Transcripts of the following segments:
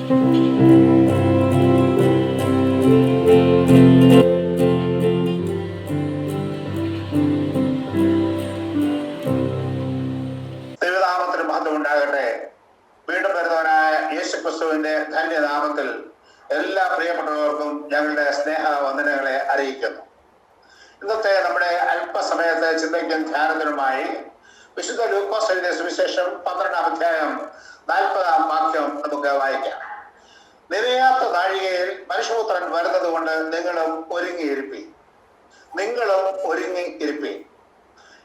ദൈവനാമത്തിന് മഹത്വം ഉണ്ടാകട്ടെ. വീണ്ടും വരുന്നവനായ യേശുക്രിസ്തുവിന്റെ ധന്യനാമത്തിൽ എല്ലാ പ്രിയപ്പെട്ടവർക്കും ഞങ്ങളുടെ സ്നേഹ വന്ദനങ്ങളെ അറിയിക്കുന്നു. ഇന്നത്തെ നമ്മുടെ അല്പസമയത്തെ ചിന്തയ്ക്കും ധ്യാനത്തിനുമായി വിശുദ്ധ ലൂക്കോസ് എഴുതിയ സുവിശേഷം 12-ാം അധ്യായം 40-ാം വാക്യം നമുക്ക് വായിക്കാം. നിലയാത്ത നാഴികയിൽ മനുഷ്യപുത്രൻ വരുന്നത് കൊണ്ട് നിങ്ങളും ഒരുങ്ങിയിരിപ്പീൻ.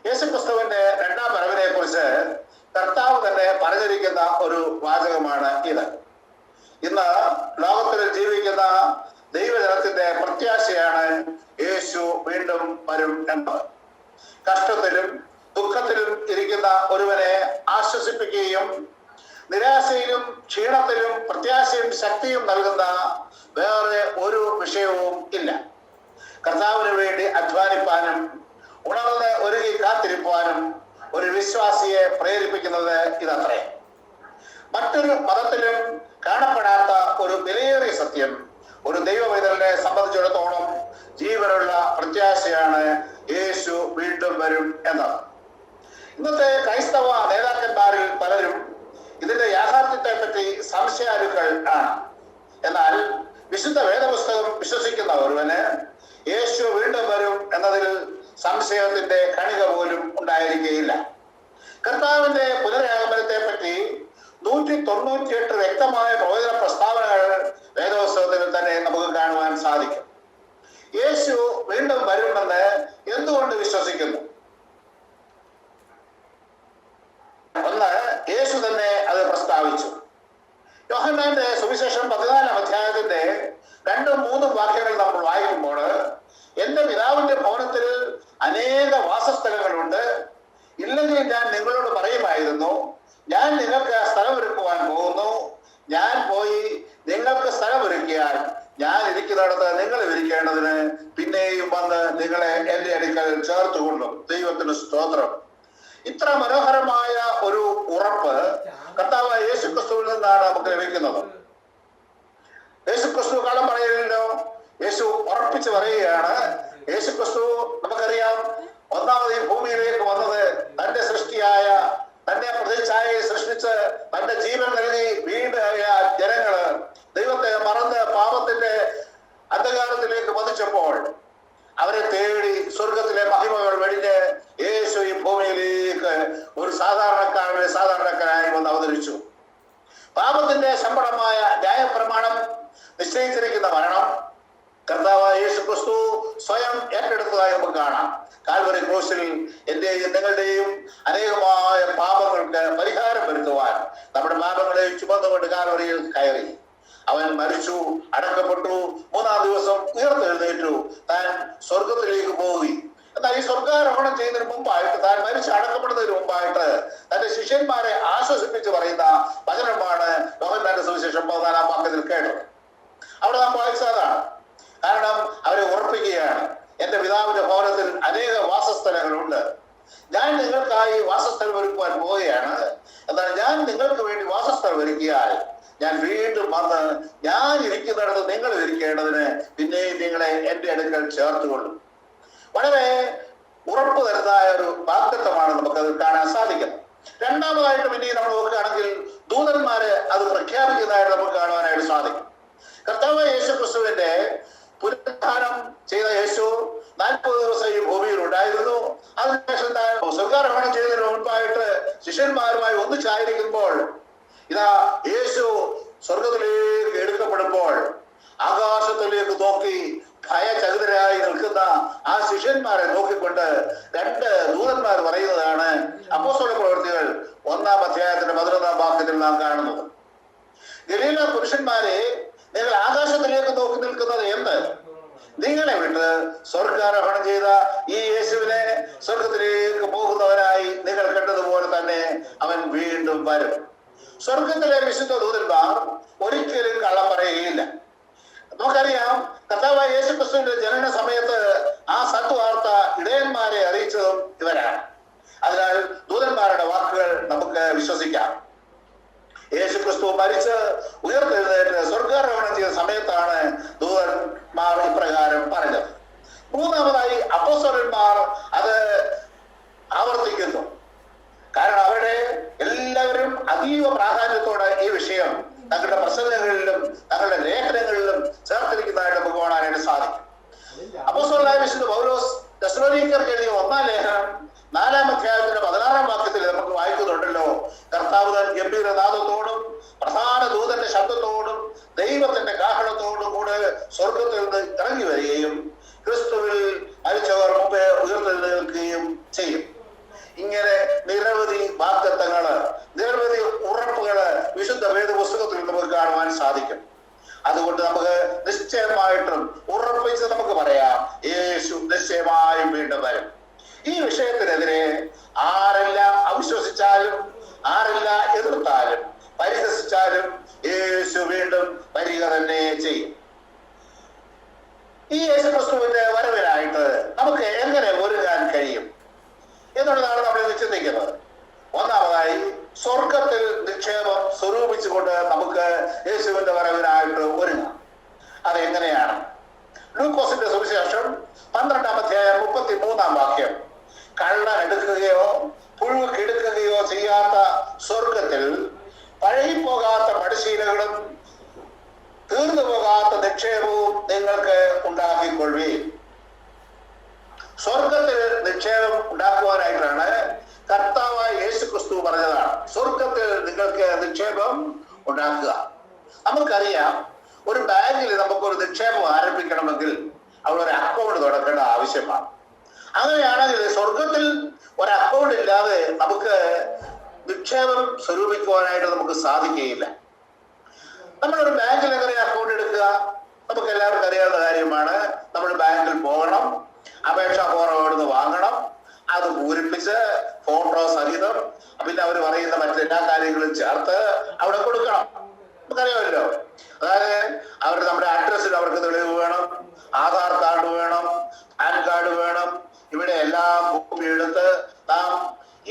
യേശുക്രിസ്തുവിന്റെ രണ്ടാം വരവിനെ കുറിച്ച് കർത്താവ് തന്നെ പറഞ്ഞിരിക്കുന്ന ഒരു വാചകമാണ് ഇത്. ഇന്ന് ലോകത്തിൽ ജീവിക്കുന്ന ദൈവജനത്തിന്റെ പ്രത്യാശയാണ് യേശു വീണ്ടും വരും എന്നത്. കഷ്ടത്തിലും ദുഃഖത്തിലും ഇരിക്കുന്ന ഒരുവനെ ആശ്വസിപ്പിക്കുകയും നിരാശയിലും ക്ഷീണത്തിലും പ്രത്യാശയും ശക്തിയും നൽകുന്ന വേറെ ഒരു വിഷയവും ഇല്ല. കർത്താവിന് വേണ്ടി അധ്വാനിപ്പാനും ഉണർന്ന് ഒരുങ്ങി കാത്തിരിപ്പാനും ഒരു വിശ്വാസിയെ പ്രേരിപ്പിക്കുന്നത് ഇതത്രേ. മറ്റൊരു മതത്തിലും കാണപ്പെടാത്ത ഒരു വിലയേറിയ സത്യം ഒരു ദൈവപൈതലിനെ സംബന്ധിച്ചിടത്തോളം ജീവനുള്ള പ്രത്യാശയാണ് യേശു വീണ്ടും വരും എന്നത്. ഇന്നത്തെ ക്രൈസ്തവ നേതാക്കന്മാരിൽ പലരും ഇതിന്റെ യാഥാർത്ഥ്യത്തെ പറ്റി സംശയാലുക്കൾ ആണ്. എന്നാൽ വിശുദ്ധ വേദപുസ്തകം വിശ്വസിക്കുന്ന ഒരുവന് യേശു വീണ്ടും വരും എന്നതിൽ സംശയത്തിന്റെ കണിക പോലും ഉണ്ടായിരിക്കുകയില്ല. കർത്താവിന്റെ പുനരാഗമനത്തെ പറ്റി 198 വ്യക്തമായ പ്രവചന പ്രസ്താവനകൾ വേദപുസ്തകത്തിൽ തന്നെ നമുക്ക് കാണുവാൻ സാധിക്കും. യേശു വീണ്ടും വരുമെന്ന് എന്തുകൊണ്ട് വിശ്വസിക്കുന്നു? ഒന്ന്, യേശു തന്നെ അത് പ്രസ്താവിച്ചു. യോഹന്നാന്റെ സുവിശേഷം 14-ാം അധ്യായത്തിന്റെ 2-3 വാക്യങ്ങൾ നമ്മൾ വായിക്കുമ്പോൾ, എന്റെ പിതാവിന്റെ ഭവനത്തിൽ അനേക വാസസ്ഥലങ്ങളുണ്ട്, ഇല്ലെങ്കിൽ ഞാൻ നിങ്ങളോട് പറയുമായിരുന്നു, ഞാൻ നിങ്ങൾക്ക് സ്ഥലമൊരുക്കുവാൻ പോകുന്നു. ഞാൻ പോയി നിങ്ങൾക്ക് സ്ഥലമൊരുക്കിയാൽ ഞാൻ ഇരിക്കുന്നിടത്ത് നിങ്ങൾ ഇരിക്കേണ്ടതിന് പിന്നെയും വന്ന് നിങ്ങളെ എന്റെ അടുക്കൽ ചേർത്തുകൊള്ളും. ദൈവത്തിന് സ്തോത്രം. ഇത്ര മനോഹരമായ ഒരു ഉറപ്പ് കർത്താവായ യേശുക്രിസ്തുവിൽ നിന്നാണ് നമുക്ക് ലഭിക്കുന്നത്. യേശുക്രിസ്തു കള്ളം പറയുന്നില്ലോ, യേശു ഉറപ്പിച്ച് പറയുകയാണ്. യേശുക്രിസ്തു നമുക്കറിയാം, ഒന്നാമത് ഈ ഭൂമിയിലേക്ക് വന്നത് തന്റെ സൃഷ്ടിയായ തന്റെ പ്രതിച്ഛായയെ സൃഷ്ടിച്ച് തന്റെ ജീവൻ നൽകി വീണ്ടായ ജനങ്ങള് ദൈവത്തെ മറന്ന് പാപത്തിന്റെ അന്ധകാരത്തിലേക്ക് വധിച്ചപ്പോൾ അവരെ തേടി സ്വർഗത്തിലെ മഹിമകൾ വെടിഞ്ഞ് യേശു ഈ ഭൂമിയിലേക്ക് ഒരു സാധാരണക്കാരായി വന്ന് അവതരിച്ചു. പാപത്തിന്റെ ശമ്പളമായ ന്യായപ്രമാണം നിശ്ചയിച്ചിരിക്കുന്ന മരണം കർത്താവായ യേശുക്രിസ്തു സ്വയം ഏറ്റെടുത്തതായി നമുക്ക് കാണാം. കാൽവരി ക്രൂശിൽ എന്റെയും നിങ്ങളുടെയും അനേകമായ പാപങ്ങൾക്ക് പരിഹാരം വരുത്തുവാൻ നമ്മുടെ പാപങ്ങളെ ചുമന്നുകൊണ്ട് കാൽവരിയിൽ കയറി അവൻ മരിച്ചു, അടക്കപ്പെട്ടു, 3-ാം ദിവസം ഉയർത്തെഴുന്നേറ്റു, താൻ സ്വർഗത്തിലേക്ക് പോയി. എന്നാൽ ഈ സ്വർഗാരോഹണം ചെയ്യുന്നതിന് മുമ്പായിട്ട്, താൻ മരിച്ച് അടക്കപ്പെടുന്നതിന് മുമ്പായിട്ട് തന്റെ ശിഷ്യന്മാരെ ആശ്വസിപ്പിച്ച് പറയുന്ന വചനമാണ് യോഹന്നാന്റെ സുവിശേഷം 14-ാം വാക്യത്തിൽ കേട്ടത്. അവിടെ നാം വായിച്ചതാണ്. കാരണം അവരെ ഉറപ്പിക്കുകയാണ്, എന്റെ പിതാവിന്റെ ഭവനത്തിൽ അനേക വാസസ്ഥലങ്ങളുണ്ട്, ഞാൻ നിങ്ങൾക്കായി വാസസ്ഥലം ഒരുക്കുവാൻ പോവുകയാണ്. എന്നാൽ ഞാൻ നിങ്ങൾക്ക് വേണ്ടി വാസസ്ഥലം ഒരുക്കിയാൽ ഞാൻ വീണ്ടും വന്ന് ഞാൻ ഇരിക്കുന്നിടത്ത് നിങ്ങൾ ഇരിക്കേണ്ടതിന് പിന്നെയും നിങ്ങളെ എന്റെ അടുക്കൽ ചേർത്തുകൊള്ളും. വളരെ ഉറപ്പ് തരുന്നതായ ഒരു വാഗ്ദത്തമാണ് നമുക്കത് കാണാൻ സാധിക്കുന്നത്. രണ്ടാമതായിട്ട് പിന്നെ നമ്മൾ നോക്കുകയാണെങ്കിൽ ദൂതന്മാരെ അത് പ്രഖ്യാപിക്കുന്നതായിട്ട് നമുക്ക് കാണുവാനായിട്ട് സാധിക്കും. കർത്താവ് യേശുക്രിസ്തുവിന്റെ പുനരുദ്ധാനം ചെയ്ത യേശു 40 ദിവസം ഈ ഭൂമിയിൽ ഉണ്ടായിരുന്നു. അതിനുശേഷം സ്വർഗാരോഹണം ചെയ്തതിന് മുൻപായിട്ട് ശിഷ്യന്മാരുമായി ഒന്നിച്ചായിരിക്കുമ്പോൾ ഇതാ യേശു സ്വർഗത്തിലേക്ക് എടുക്കപ്പെടുമ്പോൾ ആകാശത്തിലേക്ക് നോക്കി ഭയചകിതരായി നിൽക്കുന്ന ആ ശിഷ്യന്മാരെ നോക്കിക്കൊണ്ട് 2 ദൂതന്മാർ പറയുന്നതാണ് അപ്പോസ്തല പ്രവൃത്തികൾ 1-ാം അധ്യായത്തിന്റെ 11-ാം വാക്യത്തിൽ നാം കാണുന്നത്. ഗലീല പുരുഷന്മാരെ, നിങ്ങൾ ആകാശത്തിലേക്ക് നോക്കി നിൽക്കുന്നത് എന്ത്? നിങ്ങളെ വിട്ട് സ്വർഗാരോഹണം ചെയ്ത ഈ യേശുവിനെ സ്വർഗത്തിലേക്ക് പോകുന്നവനായി നിങ്ങൾ കണ്ടതുപോലെ തന്നെ അവൻ വീണ്ടും വരും. സ്വർഗത്തിലെ വിശുദ്ധ ദൂതന്മാർ ഒരിക്കലും കള്ളം പറയുകയില്ല. നമുക്കറിയാം, കർത്താവായ യേശുക്രിസ്തുവിന്റെ ജനന സമയത്ത് ആ സത്വാർത്ത ഇടയന്മാരെ അറിയിച്ചതും ഇവരാണ്. അതിനാൽ ദൂതന്മാരുടെ വാക്കുകൾ നമുക്ക് വിശ്വസിക്കാം. യേശു ക്രിസ്തു മരിച്ച് ഉയർത്തെഴുന്നേറ്റ് സ്വർഗാരോഹണം ചെയ്ത സമയത്താണ് ദൂതന്മാർ ഇപ്രകാരം പറഞ്ഞത്. മൂന്നാമതായി അപ്പോസ്തലന്മാർ അത് ആവർത്തിക്കുന്നു. കാരണം അവിടെ എല്ലാവരും അതീവ പ്രാധാന്യത്തോടെ ഈ വിഷയം തങ്ങളുടെ പ്രസംഗങ്ങളിലും തങ്ങളുടെ ലേഖനങ്ങളിലും ചേർത്തിരിക്കുന്നതായിട്ട് നമുക്ക് കാണാനായിട്ട് സാധിക്കും. അപ്പോസ്തലനായ വിശുദ്ധ പൗലോസ് തെസ്സലോനിക്കർക്ക് എഴുതിയ 1-ാം ലേഖനം 4-ാം അധ്യായത്തിന്റെ 16-ാം വാക്യത്തിൽ നമുക്ക് വായിക്കുന്നുണ്ടല്ലോ, കർത്താവ് താൻ ഗംഭീരനാദത്തോടും പ്രധാന ദൂതന്റെ ശബ്ദത്തോടും ദൈവത്തിന്റെ കാഹളത്തോടും കൂടെ സ്വർഗത്തിൽ നിന്ന് ഇറങ്ങി വരികയും ക്രിസ്തുവിൽ മരിച്ചവർ മുമ്പേ ഉയർത്തെഴുന്നേൽക്കുകയും ചെയ്യും. ഇങ്ങനെ നിരവധി വാഗ്ദത്തങ്ങള്, നിരവധി ഉറപ്പുകള് വിശുദ്ധ വേദപുസ്തകത്തിൽ നമുക്ക് കാണുവാൻ സാധിക്കും. അതുകൊണ്ട് നമുക്ക് നിശ്ചയമായിട്ടും ഉറപ്പിച്ച് നമുക്ക് പറയാം, യേശു നിശ്ചയമായും വീണ്ടും വരും. ഈ വിഷയത്തിനെതിരെ ആരെല്ലാം അവിശ്വസിച്ചാലും ആരെല്ലാം എതിർത്താലും പരിഹസിച്ചാലും യേശു വീണ്ടും വരിക തന്നെ ചെയ്യും. ഈ യേശു ക്രിസ്തുവിന്റെ വരവിനായിട്ട് നമുക്ക് എങ്ങനെ ഒരുങ്ങാൻ കഴിയും എന്നുള്ളതാണ് നമ്മൾ ഇന്ന് ചിന്തിക്കുന്നത്. ഒന്നാമതായി സ്വർഗത്തിൽ നിക്ഷേപം സ്വരൂപിച്ചുകൊണ്ട് നമുക്ക് യേശുവിന്റെ വരവിനായിട്ട് ഒരുങ്ങാം. അതെങ്ങനെയാണ്? ലൂക്കോസിന്റെ സുവിശേഷം 12-ാം അധ്യായം 33-ാം വാക്യം, കള്ളൻ എടുക്കുകയോ പുഴു കെടുക്കുകയോ ചെയ്യാത്ത സ്വർഗത്തിൽ പഴകിപ്പോകാത്ത മടിശീലകളും തീർന്നു പോകാത്ത നിക്ഷേപവും നിങ്ങൾക്ക് ഉണ്ടാക്കിക്കൊള്ളുകയും. സ്വർഗത്തിൽ നിക്ഷേപം ഉണ്ടാക്കുവാനായിട്ടാണ് കർത്താവായ യേശു ക്രിസ്തു പറഞ്ഞതാണ്, സ്വർഗത്തിൽ നിങ്ങൾക്ക് നിക്ഷേപം ഉണ്ടാക്കുക. നമുക്കറിയാം, ഒരു ബാങ്കിൽ നമുക്കൊരു നിക്ഷേപം ആരംഭിക്കണമെങ്കിൽ അവിടെ ഒരു അക്കൗണ്ട് തുടങ്ങേണ്ട ആവശ്യമാണ്. അങ്ങനെയാണെങ്കിൽ സ്വർഗത്തിൽ ഒരു അക്കൗണ്ട് ഇല്ലാതെ നമുക്ക് നിക്ഷേപം സ്വരൂപിക്കുവാനായിട്ട് നമുക്ക് സാധിക്കുകയില്ല. നമ്മളൊരു ബാങ്കിൽ എങ്ങനെ അക്കൗണ്ട് എടുക്കുക? നമുക്ക് എല്ലാവർക്കും അറിയാവുന്ന കാര്യമാണ്. നമ്മൾ ബാങ്കിൽ പോകണം, അപേക്ഷാ ഫോറം അവിടുന്ന് വാങ്ങണം, അത് പൂരിപ്പിച്ച് ഫോട്ടോ സഹിതം പിന്നെ അവർ പറയുന്ന മറ്റെല്ലാ കാര്യങ്ങളും ചേർത്ത് അവിടെ കൊടുക്കണം. നമുക്കറിയാമല്ലോ. അതായത് അവർ നമ്മുടെ അഡ്രസ്സിൽ അവർക്ക് തെളിവ് വേണം, ആധാർ കാർഡ് വേണം, പാൻ കാർഡ് വേണം. ഇവിടെ എല്ലാം കോപ്പി എടുത്ത് നാം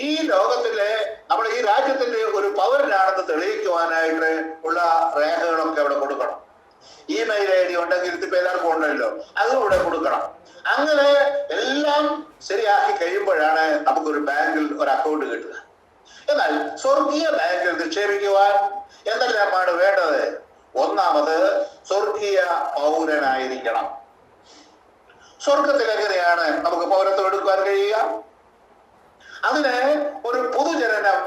ഈ ലോകത്തിലെ നമ്മുടെ ഈ രാജ്യത്തിന്റെ ഒരു പൗരനാണെന്ന് തെളിയിക്കുവാനായിട്ട് ഉള്ള രേഖകളൊക്കെ അവിടെ കൊടുക്കണം. ഇമെയിൽ ID ഉണ്ടെങ്കിൽ ഇപ്പൊ എല്ലാവർക്കും ഉണ്ടല്ലോ, അതും ഇവിടെ കൊടുക്കണം. അങ്ങനെ എല്ലാം ശരിയാക്കി കഴിയുമ്പോഴാണ് നമുക്കൊരു ബാങ്കിൽ ഒരു അക്കൗണ്ട് കിട്ടുക. എന്നാൽ സ്വർഗീയ ബാങ്കിൽ നിക്ഷേപിക്കുവാൻ എന്തെല്ലാമാണ് വേണ്ടത്? ഒന്നാമത് സ്വർഗീയ പൗരനായിരിക്കണം. സ്വർഗത്തിൽ എങ്ങനെയാണ് നമുക്ക് പൗരത്വം എടുക്കുവാൻ കഴിയുക? അതിന് ഒരു പൊതുജനനം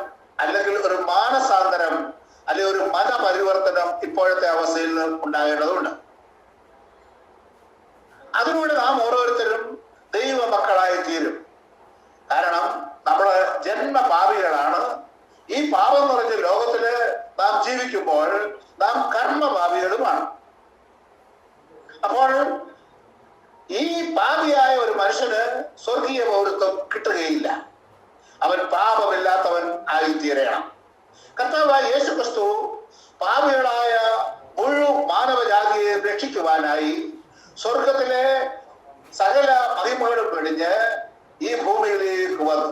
അല്ലെങ്കിൽ ഒരു മാനസാന്തരം അല്ലെങ്കിൽ ഒരു മതപരിവർത്തനം ഇപ്പോഴത്തെ അവസ്ഥയിൽ ഉണ്ടാകേണ്ടതുണ്ട്. അതിലൂടെ നാം ഓരോരുത്തരും ദൈവ മക്കളായി തീരും. കാരണം നമ്മള് ജന്മപാപികളാണ്. ഈ പാപം നിറഞ്ഞ ലോകത്തില് നാം ജീവിക്കുമ്പോൾ നാം കർമ്മപാപികളുമാണ്. അപ്പോൾ ഈ പാപിയായ ഒരു മനുഷ്യന് സ്വർഗീയ പൗരത്വം കിട്ടുകയില്ല. അവൻ പാപമില്ലാത്തവൻ ആയിത്തീരണം. കർത്താവായ യേശു ക്രിസ്തു പാപികളായ മുഴുവൻ മാനവജാതിയെ രക്ഷിക്കുവാനായി സ്വർഗത്തിലെ സകല മഹിമകളും വെടിഞ്ഞ് ഈ ഭൂമിയിലേക്ക് വന്നു.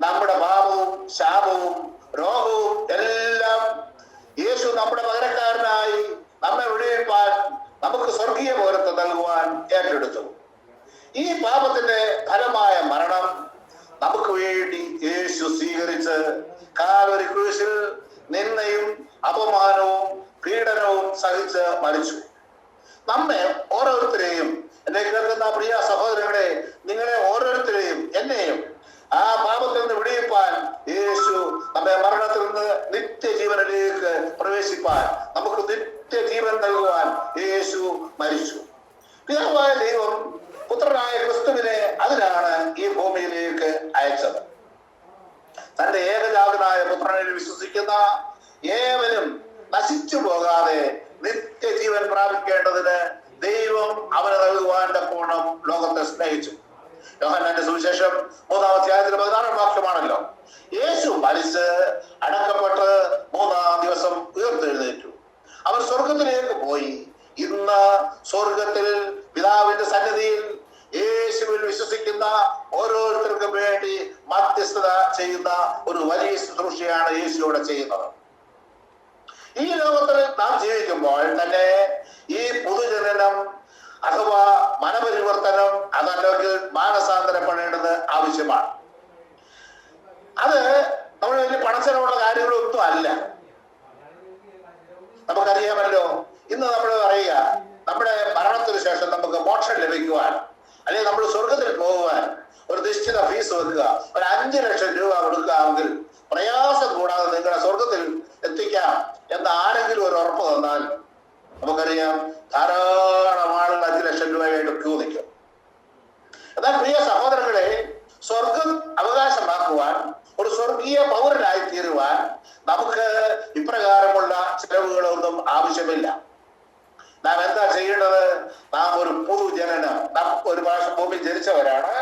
നമ്മുടെ പാപവും ശാപവും രോഗവും എല്ലാം യേശു നമ്മുടെ പകരക്കാരനായി നമ്മെ വിടുവിപ്പാൻ നമുക്ക് സ്വർഗീയ പൗരത്വം നൽകുവാൻ ഏറ്റെടുത്തു. ഈ പാപത്തിന്റെ ഫലമായ മരണം നമുക്ക് വേണ്ടി യേശു സ്വീകരിച്ച് കാൽവരി ക്രൂശിൽ നിന്ദയും അപമാനവും പീഡനവും സഹിച്ച് മരിച്ചു. നമ്മെ ഓരോരുത്തരെയും, എന്നെ കേൾക്കുന്ന പ്രിയ സഹോദരങ്ങളെ, നിങ്ങളെ ഓരോരുത്തരെയും എന്നെയും ആ പാപത്തിൽ നിന്ന് വിടിയിപ്പാൻ യേശു നമ്മെ മരണത്തിൽ നിന്ന് നിത്യജീവനിലേക്ക് പ്രവേശിപ്പാൻ നമുക്ക് നിത്യജീവൻ നൽകുവാൻ യേശു മരിച്ചു. പിതാവായ ദൈവം പുത്രനായ ക്രിസ്തുവിനെ അതിനാണ് ഈ ഭൂമിയിലേക്ക് അയച്ചത്. തന്റെ ഏകജാതനായ പുത്രനിൽ വിശ്വസിക്കുന്ന ഏവനും നശിച്ചു പോകാതെ നിത്യജീവൻ പ്രാപിക്കേണ്ടതിന് ദൈവം അവന് നൽകുവാൻ തക്കോണം ലോകത്തെ സ്നേഹിച്ചു. യോഹന്നാന്റെ സുവിശേഷം 3-ാം അധ്യായത്തിൽ 16-ാം വാക്യമാണല്ലോ. യേശു മരിച്ച് അടക്കപ്പെട്ട് 3-ാം ദിവസം ഉയർത്തെഴുന്നേറ്റു. അവൻ സ്വർഗത്തിലേക്ക് പോയി. ഇന്ന് സ്വർഗത്തിൽ പിതാവിന്റെ സന്നിധിയിൽ യേശുവിൽ വിശ്വസിക്കുന്ന ഓരോരുത്തർക്കും വേണ്ടി മധ്യസ്ഥത ചെയ്യുന്ന ഒരു വലിയ ശുശ്രൂഷയാണ് യേശു ഇവിടെ ചെയ്യുന്നത്. നാം ജീവിക്കുമ്പോൾ തന്നെ ഈ പുതുജനനം അഥവാ മനപരിവർത്തനം അതല്ലെങ്കിൽ മാനസാന്തരപ്പെടേണ്ടത് ആവശ്യമാണ്. അത് നമ്മൾ വലിയ പണച്ചെലവുള്ള കാര്യങ്ങളൊന്നും അല്ല. നമുക്കറിയാമല്ലോ, ഇന്ന് നമ്മൾ പറയുക നമ്മുടെ മരണത്തിന് ശേഷം നമുക്ക് മോക്ഷം ലഭിക്കുവാൻ അല്ലെങ്കിൽ നമ്മൾ സ്വർഗത്തിൽ പോകുവാൻ ഒരു നിശ്ചിത ഫീസ് വെക്കുക, ഒരു 5 ലക്ഷം രൂപ കൊടുക്കാമെങ്കിൽ പ്രയാസം കൂടാതെ നിങ്ങളെ സ്വർഗത്തിൽ എത്തിക്കാം എന്ന് ആരെങ്കിലും ഒരു ഉറപ്പ് തന്നാൽ നമുക്കറിയാം ധാരാളം ആളുകൾ 5 ലക്ഷം രൂപയായിട്ട് ക്യൂ നിൽക്കും. എന്നാൽ പ്രിയ സഹോദരങ്ങളെ, സ്വർഗം അവകാശമാക്കുവാൻ ഒരു സ്വർഗീയ പൗരനായി തീരുവാൻ നമുക്ക് ഇപ്രകാരമുള്ള ചിലവുകളൊന്നും ആവശ്യമില്ല. നാം എന്താ ചെയ്യേണ്ടത്? നാം ഒരു പുതുജനനം, നാം ഒരു പ്രാവശ്യം ഭൂമിയിൽ ജനിച്ചവരാണ്.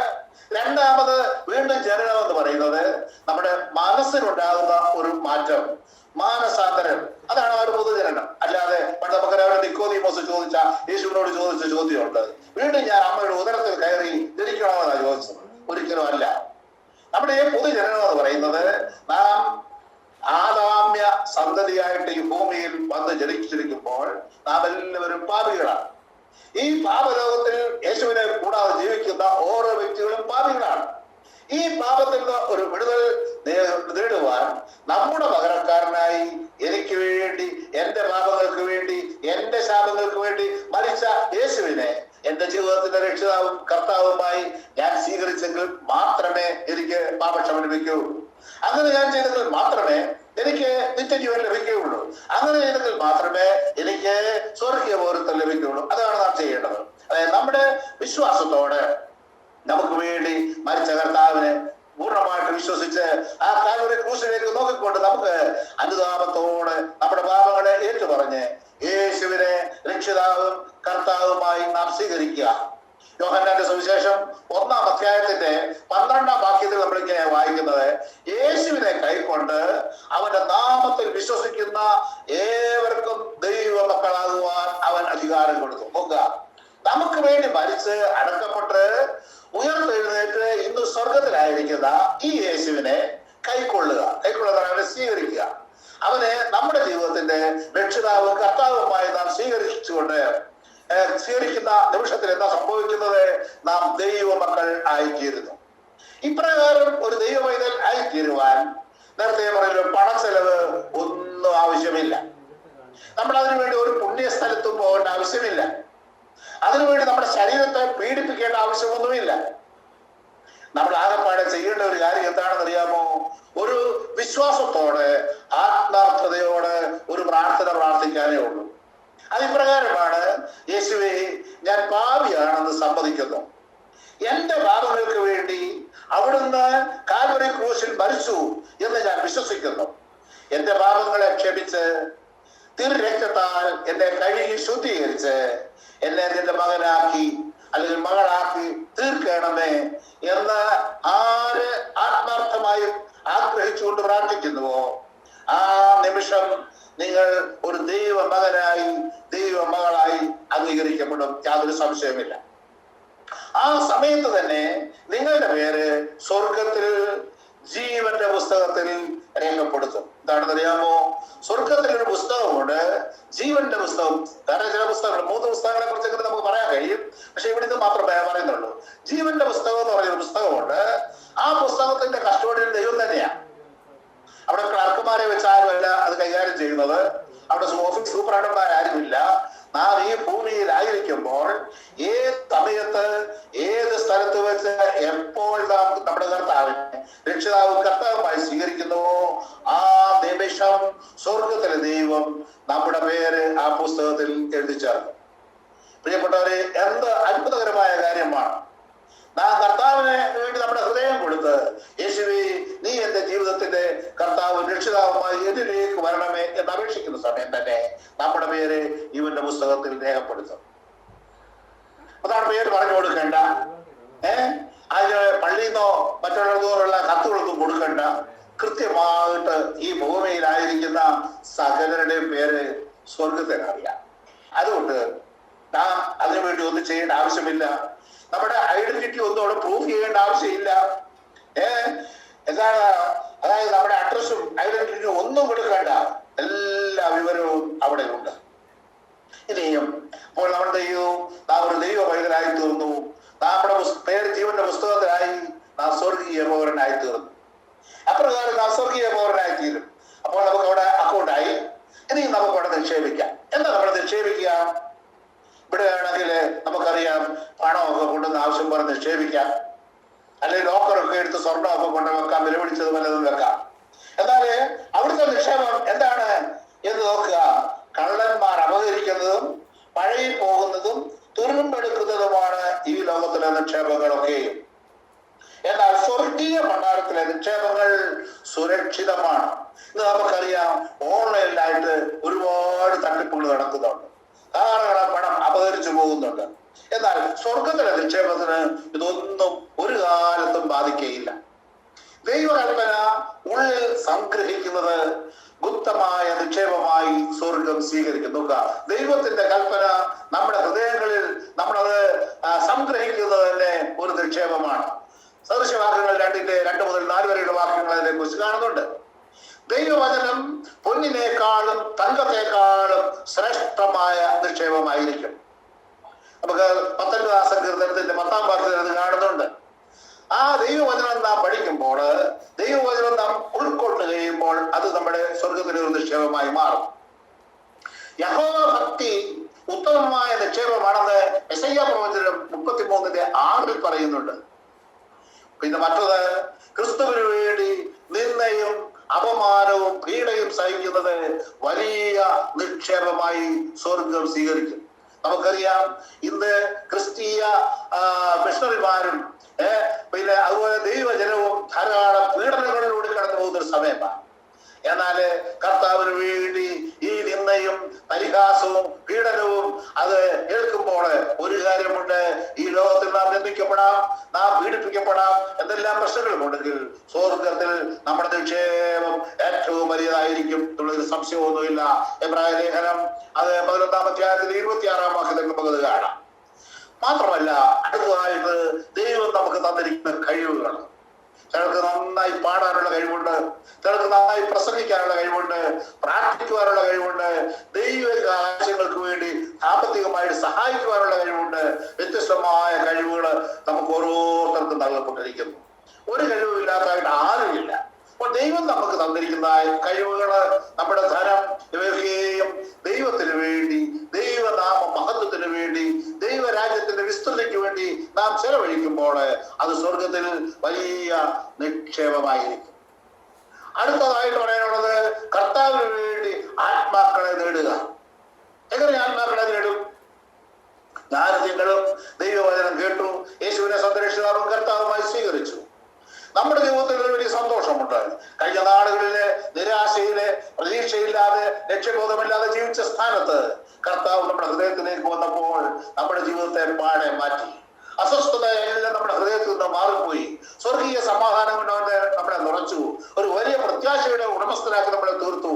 രണ്ടാമത് വീണ്ടും ജനനം എന്ന് പറയുന്നത് നമ്മുടെ മനസ്സിനുണ്ടാകുന്ന ഒരു മാറ്റം, മാനസാന്തരം, അതാണ് ഒരു പൊതുജനനം. അല്ലാതെ പണ്ട് നമുക്കറിയാം നിക്കോദീമോസ് യേശുവിനോട് ചോദിച്ച ചോദ്യമുണ്ട്, വീണ്ടും ഞാൻ അമ്മയുടെ ഉദരത്തിൽ കയറി ജനിക്കണമെന്നാണ് ചോദിച്ചത്. ഒരിക്കലും അല്ല. നമ്മുടെ ഈ പൊതുജനനം എന്ന് പറയുന്നത് നാം ആദാമ്യ സന്തതിയായിട്ട് ഈ ഭൂമിയിൽ വന്ന് ജനിച്ചിരിക്കുമ്പോൾ നാം എല്ലാവരും പാപികളാണ്. ഈ പാപലോകത്തിൽ യേശുവിനെ കൂടാതെ ജീവിക്കുന്ന ഓരോ വ്യക്തികളും പാപികളാണ്. ഈ പാപത്തിൽ നിന്ന് ഒരു വിടുതൽ നേടുവാൻ നമ്മുടെ പകരക്കാരനായി എനിക്ക് വേണ്ടി, എന്റെ പാപങ്ങൾക്ക് വേണ്ടി, എന്റെ ശാപങ്ങൾക്ക് വേണ്ടി മരിച്ച യേശുവിനെ എന്റെ ജീവിതത്തിന്റെ രക്ഷിതാവും കർത്താവുമായി ഞാൻ സ്വീകരിച്ചെങ്കിൽ മാത്രമേ എനിക്ക് പാപക്ഷമ ലഭിക്കൂ. അങ്ങനെ ഞാൻ ചെയ്തെങ്കിൽ മാത്രമേ എനിക്ക് നിത്യജീവൻ ലഭിക്കുകയുള്ളൂ. അങ്ങനെ ചെയ്തെങ്കിൽ മാത്രമേ എനിക്ക് സ്വർഗീയ പൗരത്വം ലഭിക്കുകയുള്ളൂ. അതാണ് നാം ചെയ്യേണ്ടത്. അതായത് നമ്മുടെ വിശ്വാസത്തോടെ നമുക്ക് വേണ്ടി മരിച്ച കർത്താവിനെ പൂർണ്ണമായിട്ട് വിശ്വസിച്ച് ആ കാൽവരി ക്രൂശിലേക്ക് നോക്കിക്കൊണ്ട് നമുക്ക് അനുതാപത്തോടെ നമ്മുടെ പാപങ്ങളെ ഏറ്റുപറഞ്ഞ് യേശുവിനെ രക്ഷിതാവും കർത്താവുമായി നാം സ്വീകരിക്കുക. യോഹന്നാന്റെ സുവിശേഷം 1-ാം അധ്യായത്തിന്റെ 12-ാം വാക്യത്തിൽ നമ്മളിങ്ങനെ വായിക്കുന്നത്, യേശുവിനെ കൈക്കൊണ്ട് അവന്റെ നാമത്തിൽ വിശ്വസിക്കുന്ന ഏവർക്കും ദൈവമക്കളാകുവാൻ അവൻ അധികാരം കൊടുത്തു. നോക്കുക, നമുക്ക് വേണ്ടി മരിച്ച് അടക്കപ്പെട്ട് ഉയർത്തെഴുന്നേറ്റ് ഇന്ന് സ്വർഗത്തിലായിരിക്കുന്ന ഈ യേശുവിനെ കൈക്കൊള്ളുക, അവനെ സ്വീകരിക്കുക. അവനെ നമ്മുടെ ജീവിതത്തിന്റെ രക്ഷിതാവും കർത്താവുമായി നാം സ്വീകരിച്ചുകൊണ്ട് സ്വീകരിക്കുന്ന നിമിഷത്തിൽ എന്താ സംഭവിക്കുന്നത്? നാം ദൈവമക്കൾ ആയിത്തീരുന്നു. ഇപ്രകാരം ഒരു ദൈവമൈതൽ ആയിത്തീരുവാൻ നേരത്തെ പറയുന്ന പണച്ചെലവ് ഒന്നും ആവശ്യമില്ല. നമ്മൾ അതിനുവേണ്ടി ഒരു പുണ്യസ്ഥലത്തും പോകേണ്ട ആവശ്യമില്ല. അതിനുവേണ്ടി നമ്മുടെ ശരീരത്തെ പീഡിപ്പിക്കേണ്ട ആവശ്യമൊന്നുമില്ല. നമ്മൾ ആകെപ്പാടെ ചെയ്യേണ്ട ഒരു കാര്യം എന്താണെന്ന് അറിയാമോ? ഒരു വിശ്വാസത്തോടെ ആത്മാർത്ഥതയോടെ ഒരു പ്രാർത്ഥന പ്രാർത്ഥിക്കാനേ ഉള്ളൂ. അതിപ്രകാരമാണ്, യേശുവേ ഞാൻ പാപിയാണെന്ന് സമ്മതിക്കുന്നു, എന്റെ പാപങ്ങൾക്ക് വേണ്ടി അവിടുന്ന് കാൽവരി ക്രൂശിൽ മരിച്ചു എന്ന് ഞാൻ വിശ്വസിക്കുന്നു. എന്റെ പാപങ്ങളെ ക്ഷമിച്ച് തിരുരക്തത്താൽ എന്നെ കഴുകി ശുദ്ധീകരിച്ച് എന്നെ നിന്റെ മകനാക്കി അല്ലെങ്കിൽ മകളാക്കി തീർക്കണമേ എന്ന് ആര് ആത്മാർത്ഥമായി ആഗ്രഹിച്ചുകൊണ്ട് പ്രാർത്ഥിക്കുന്നുവോ ആ നിമിഷം നിങ്ങൾ ഒരു ദൈവ മകനായി ദൈവ മകളായി അംഗീകരിക്കപ്പെടും. യാതൊരു സംശയമില്ല. ആ സമയത്ത് തന്നെ നിങ്ങളുടെ പേര് സ്വർഗത്തിൽ ജീവന്റെ പുസ്തകത്തിൽ രേഖപ്പെടുത്തും. എന്താണെന്ന് അറിയാമോ? സ്വർഗത്തിലൊരു പുസ്തകമുണ്ട്, ജീവന്റെ പുസ്തകം. കാരണം ചില പുസ്തകങ്ങൾ 3 പുസ്തകങ്ങളെ കുറിച്ചൊക്കെ നമുക്ക് പറയാൻ കഴിയും, പക്ഷെ ഇവിടെ ഇത് മാത്രമേ പറയുന്നുള്ളൂ. ജീവന്റെ പുസ്തകം എന്ന് പറയുന്ന പുസ്തകമുണ്ട്. ആ പുസ്തകത്തിന്റെ കസ്റ്റോഡിയൻ ദൈവം തന്നെയാണ്. അവിടെ ക്ലർക്കുമാരെ വെച്ച് ആരുമല്ല അത് കൈകാര്യം ചെയ്യുന്നത്. അവിടെ ഓഫീസ് സൂപ്രണ്ടന്മാരാരുമില്ല. നാം ഈ ഭൂമിയിലായിരിക്കുമ്പോൾ ഏത് സമയത്ത് ഏത് സ്ഥലത്ത് വെച്ച് എപ്പോൾ നാം നമ്മുടെ കർത്താവിനെ രക്ഷിതാവും കർത്താവുമായി സ്വീകരിക്കുന്നുവോ ആ നിമിഷം സ്വർഗത്തിലെ ദൈവം നമ്മുടെ പേര് ആ പുസ്തകത്തിൽ എഴുതി ചേർക്കും. പ്രിയപ്പെട്ടവരെ, എന്ത് അത്ഭുതകരമായ കാര്യമാണ്! നാം കർത്താവിന് വേണ്ടി നമ്മുടെ ഹൃദയം കൊടുത്ത്, യേശുവേ നീ എന്റെ ജീവിതത്തിന്റെ കർത്താവും രക്ഷിതാവുമായി എന്നിലേക്ക് വരണമേ എന്ന് അപേക്ഷിക്കുന്ന സമയം തന്നെ നമ്മുടെ പേര് ഇവന്റെ പുസ്തകത്തിൽ രേഖപ്പെടുത്തും. അതാണ് പേര് പറഞ്ഞു കൊടുക്കേണ്ട. അതിന് പള്ളിയിൽ നിന്നോ മറ്റുള്ളവരുള്ള കത്തുകളൊന്നും കൊടുക്കേണ്ട. കൃത്യമായിട്ട് ഈ ഭൂമിയിലായിരിക്കുന്ന സകലരുടെയും പേര് സ്വർഗത്തിൽ അറിയാം. അതുകൊണ്ട് നാം അതിനുവേണ്ടി ഒന്നും ചെയ്യേണ്ട ആവശ്യമില്ല. നമ്മുടെ ഐഡന്റിറ്റി ഒന്നും അവിടെ പ്രൂവ് ചെയ്യേണ്ട ആവശ്യമില്ല. എന്താണ്? അതായത് നമ്മുടെ അഡ്രസ്സും ഐഡന്റിറ്റിയും ഒന്നും കൊടുക്കേണ്ട. എല്ലാ വിവരവും അവിടെ ഉണ്ട്. ഇനിയും അപ്പോൾ നമ്മൾ നാം ഒരു ദൈവ പൈതലായി തീർന്നു. നമ്മുടെ പേര് ജീവന്റെ പുസ്തകത്തിലായി നാം സ്വർഗീയ പൗരനായി തീർന്നു. അപ്രകാരം നാം സ്വർഗീയ പൗരനായി തീരും. അപ്പോൾ നമുക്ക് അവിടെ അക്കൗണ്ടായി. ഇനിയും നമുക്ക് അവിടെ നിക്ഷേപിക്കാം. എന്താ നമ്മൾ നിക്ഷേപിക്കുക? ഇവിടെ ആണെങ്കിൽ നമുക്കറിയാം, പണമൊക്കെ കൊണ്ടുവന്ന് ആവശ്യം പറഞ്ഞ് നിക്ഷേപിക്കാം, അല്ലെങ്കിൽ ലോക്കറൊക്കെ എടുത്ത് സ്വർണ്ണമൊക്കെ കൊണ്ട് വെക്കാം, വില പിടിച്ചത് വല്ലതും വെക്കാം. എന്നാല് അവിടുത്തെ നിക്ഷേപം എന്താണ് എന്ന് നോക്കുക. കള്ളന്മാർ അപഹരിക്കുന്നതും പഴയി പോകുന്നതും തുരുമ്പെടുക്കുന്നതുമാണ് ഈ ലോകത്തിലെ നിക്ഷേപങ്ങളൊക്കെയും. എന്നാൽ സ്വർഗീയ ഭണ്ഡാരത്തിലെ നിക്ഷേപങ്ങൾ സുരക്ഷിതമാണ്. ഇന്ന് നമുക്കറിയാം, ഓൺലൈനിലായിട്ട് ഒരുപാട് തട്ടിപ്പുകൾ നടക്കുന്നുണ്ട്, ധാരാളം പണം അപഹരിച്ചു പോകുന്നുണ്ട്. എന്നാൽ സ്വർഗത്തിലെ നിക്ഷേപത്തിന് ഇതൊന്നും ഒരു കാലത്തും ബാധിക്കുകയില്ല. ദൈവകൽപ്പന ഉള്ളിൽ സംഗ്രഹിക്കുന്നത് ഗുപ്തമായ നിക്ഷേപമായി സ്വർഗം സ്വീകരിക്കുന്നു. ദൈവത്തിന്റെ കൽപ്പന നമ്മുടെ ഹൃദയങ്ങളിൽ നമ്മളത് സംഗ്രഹിക്കുന്നത് തന്നെ ഒരു നിക്ഷേപമാണ്. സദൃശവാക്യങ്ങൾ 2 മുതൽ 4 വരെയുള്ള വാക്യങ്ങൾ അതിനെ കുറിച്ച് കാണുന്നുണ്ട്. ദൈവവചനം പൊന്നിനേക്കാളും തങ്കത്തെക്കാളും ശ്രേഷ്ഠമായ നിക്ഷേപമായിരിക്കും. നമുക്ക് 19 സങ്കീർത്തനത്തിന്റെ 10-ാം വാക്യത്തിൽ അത് കാണുന്നുണ്ട്. ആ ദൈവവചനം നാം പഠിക്കുമ്പോൾ, ദൈവവചനം നാം ഉൾക്കൊണ്ട് കഴിയുമ്പോൾ അത് നമ്മുടെ സ്വർഗത്തിലെ ഒരു നിക്ഷേപമായി മാറും. യഹോവ ഭക്തി ഉത്തമമായ നിക്ഷേപമാണെന്ന് യെശയ്യാ പ്രവചനം 33:6 പറയുന്നുണ്ട്. പിന്നെ മറ്റത്, ക്രിസ്തുവിന് വേണ്ടി നിന്ദയും അപമാനവും പീഡയും സഹിക്കുന്നത് വലിയ നിക്ഷേപമായി സ്വർഗം സ്വീകരിക്കും. നമുക്കറിയാം, ഇന്ന് ക്രിസ്തീയ മിഷണറിമാരും പിന്നെ അതുപോലെ ദൈവജനവും ധാരാളം പീഡനങ്ങളിലൂടെ കടന്നു പോകുന്ന ഒരു സമയമാണ്. എന്നാൽ കർത്താവിന് വേണ്ടി ഈ നിന്ദയും പരിഹാസവും പീഡനവും അത് കേൾക്കുമ്പോൾ ഒരു കാര്യമുണ്ട്: ഈ ലോകത്തിൽ നാം നിന്ദിക്കപ്പെടാം, നാം പീഡിപ്പിക്കപ്പെടാം, എന്തെല്ലാം പ്രശ്നങ്ങളുമുണ്ടെങ്കിൽ സ്വർഗത്തിൽ നമ്മുടെ നിക്ഷേപം ഏറ്റവും വലിയതായിരിക്കും എന്നുള്ളൊരു സംശയമൊന്നുമില്ല. എബ്രായ ലേഖനം അത് 11-ാം അധ്യായത്തിൽ 26-ാം വാക്യത്തിൽ നമുക്കത് കാണാം. മാത്രമല്ല, അടുത്തതായിട്ട് ദൈവം നമുക്ക് തന്നിരിക്കുന്ന കഴിവുകൾ. ചിലർക്ക് നന്നായി പാടാനുള്ള കഴിവുണ്ട്, ചിലർക്ക് നന്നായി പ്രസംഗിക്കാനുള്ള കഴിവുണ്ട്, പ്രാർത്ഥിക്കുവാനുള്ള കഴിവുണ്ട്, ദൈവ ആവശ്യങ്ങൾക്ക് വേണ്ടി സാമ്പത്തികമായിട്ട് സഹായിക്കുവാനുള്ള കഴിവുണ്ട്. വ്യത്യസ്തമായ കഴിവുകൾ നമുക്ക് ഓരോരുത്തർക്കും നൽകപ്പെട്ടിരിക്കുന്നു. ഒരു കഴിവില്ലാത്തതായിട്ട് ആരുമില്ല. അപ്പോൾ ദൈവം നമുക്ക് തന്നിരിക്കുന്ന കഴിവുകള്, നമ്മുടെ ധനം, ഇവയൊക്കെയും ദൈവത്തിന് വേണ്ടി, ദൈവനാമ മഹത്വത്തിന് വേണ്ടി, ദൈവരാജ്യത്തിന്റെ വിസ്തൃതിക്ക് വേണ്ടി നാം ചെലവഴിക്കുമ്പോൾ അത് സ്വർഗത്തിൽ വലിയ നിക്ഷേപമായിരിക്കും. അടുത്തതായിട്ട് പറയാനുള്ളത്, കർത്താവിന് വേണ്ടി ആത്മാക്കളെ നേടുക. എങ്ങനെ ആത്മാക്കളെ നേടും? ഞാനും നിങ്ങളും ദൈവവചനം കേട്ടു, യേശുവിനെ സ്വന്തം കർത്താവുമായി സ്വീകരിച്ചു. നമ്മുടെ ജീവിതത്തിൽ ഒരു വലിയ സന്തോഷമുണ്ട്. കഴിഞ്ഞ നാളുകളിലെ നിരാശയിലെ, പ്രതീക്ഷയില്ലാതെ, ലക്ഷ്യബോധമില്ലാതെ ജീവിച്ച സ്ഥാനത്ത് കർത്താവ് നമ്മുടെ ഹൃദയത്തിലേക്ക് വന്നപ്പോൾ നമ്മുടെ ജീവിതത്തെ പാടെ മാറ്റി. അസ്വസ്ഥതയെല്ലാം നമ്മുടെ ഹൃദയത്തിൽ നിന്ന് മാറിപ്പോയി. സ്വർഗീയ സമാധാനം കൊണ്ട് നമ്മളെ നിറച്ചു. ഒരു വലിയ പ്രത്യാശയുടെ ഉടമസ്ഥനാക്കി നമ്മളെ തീർത്തു.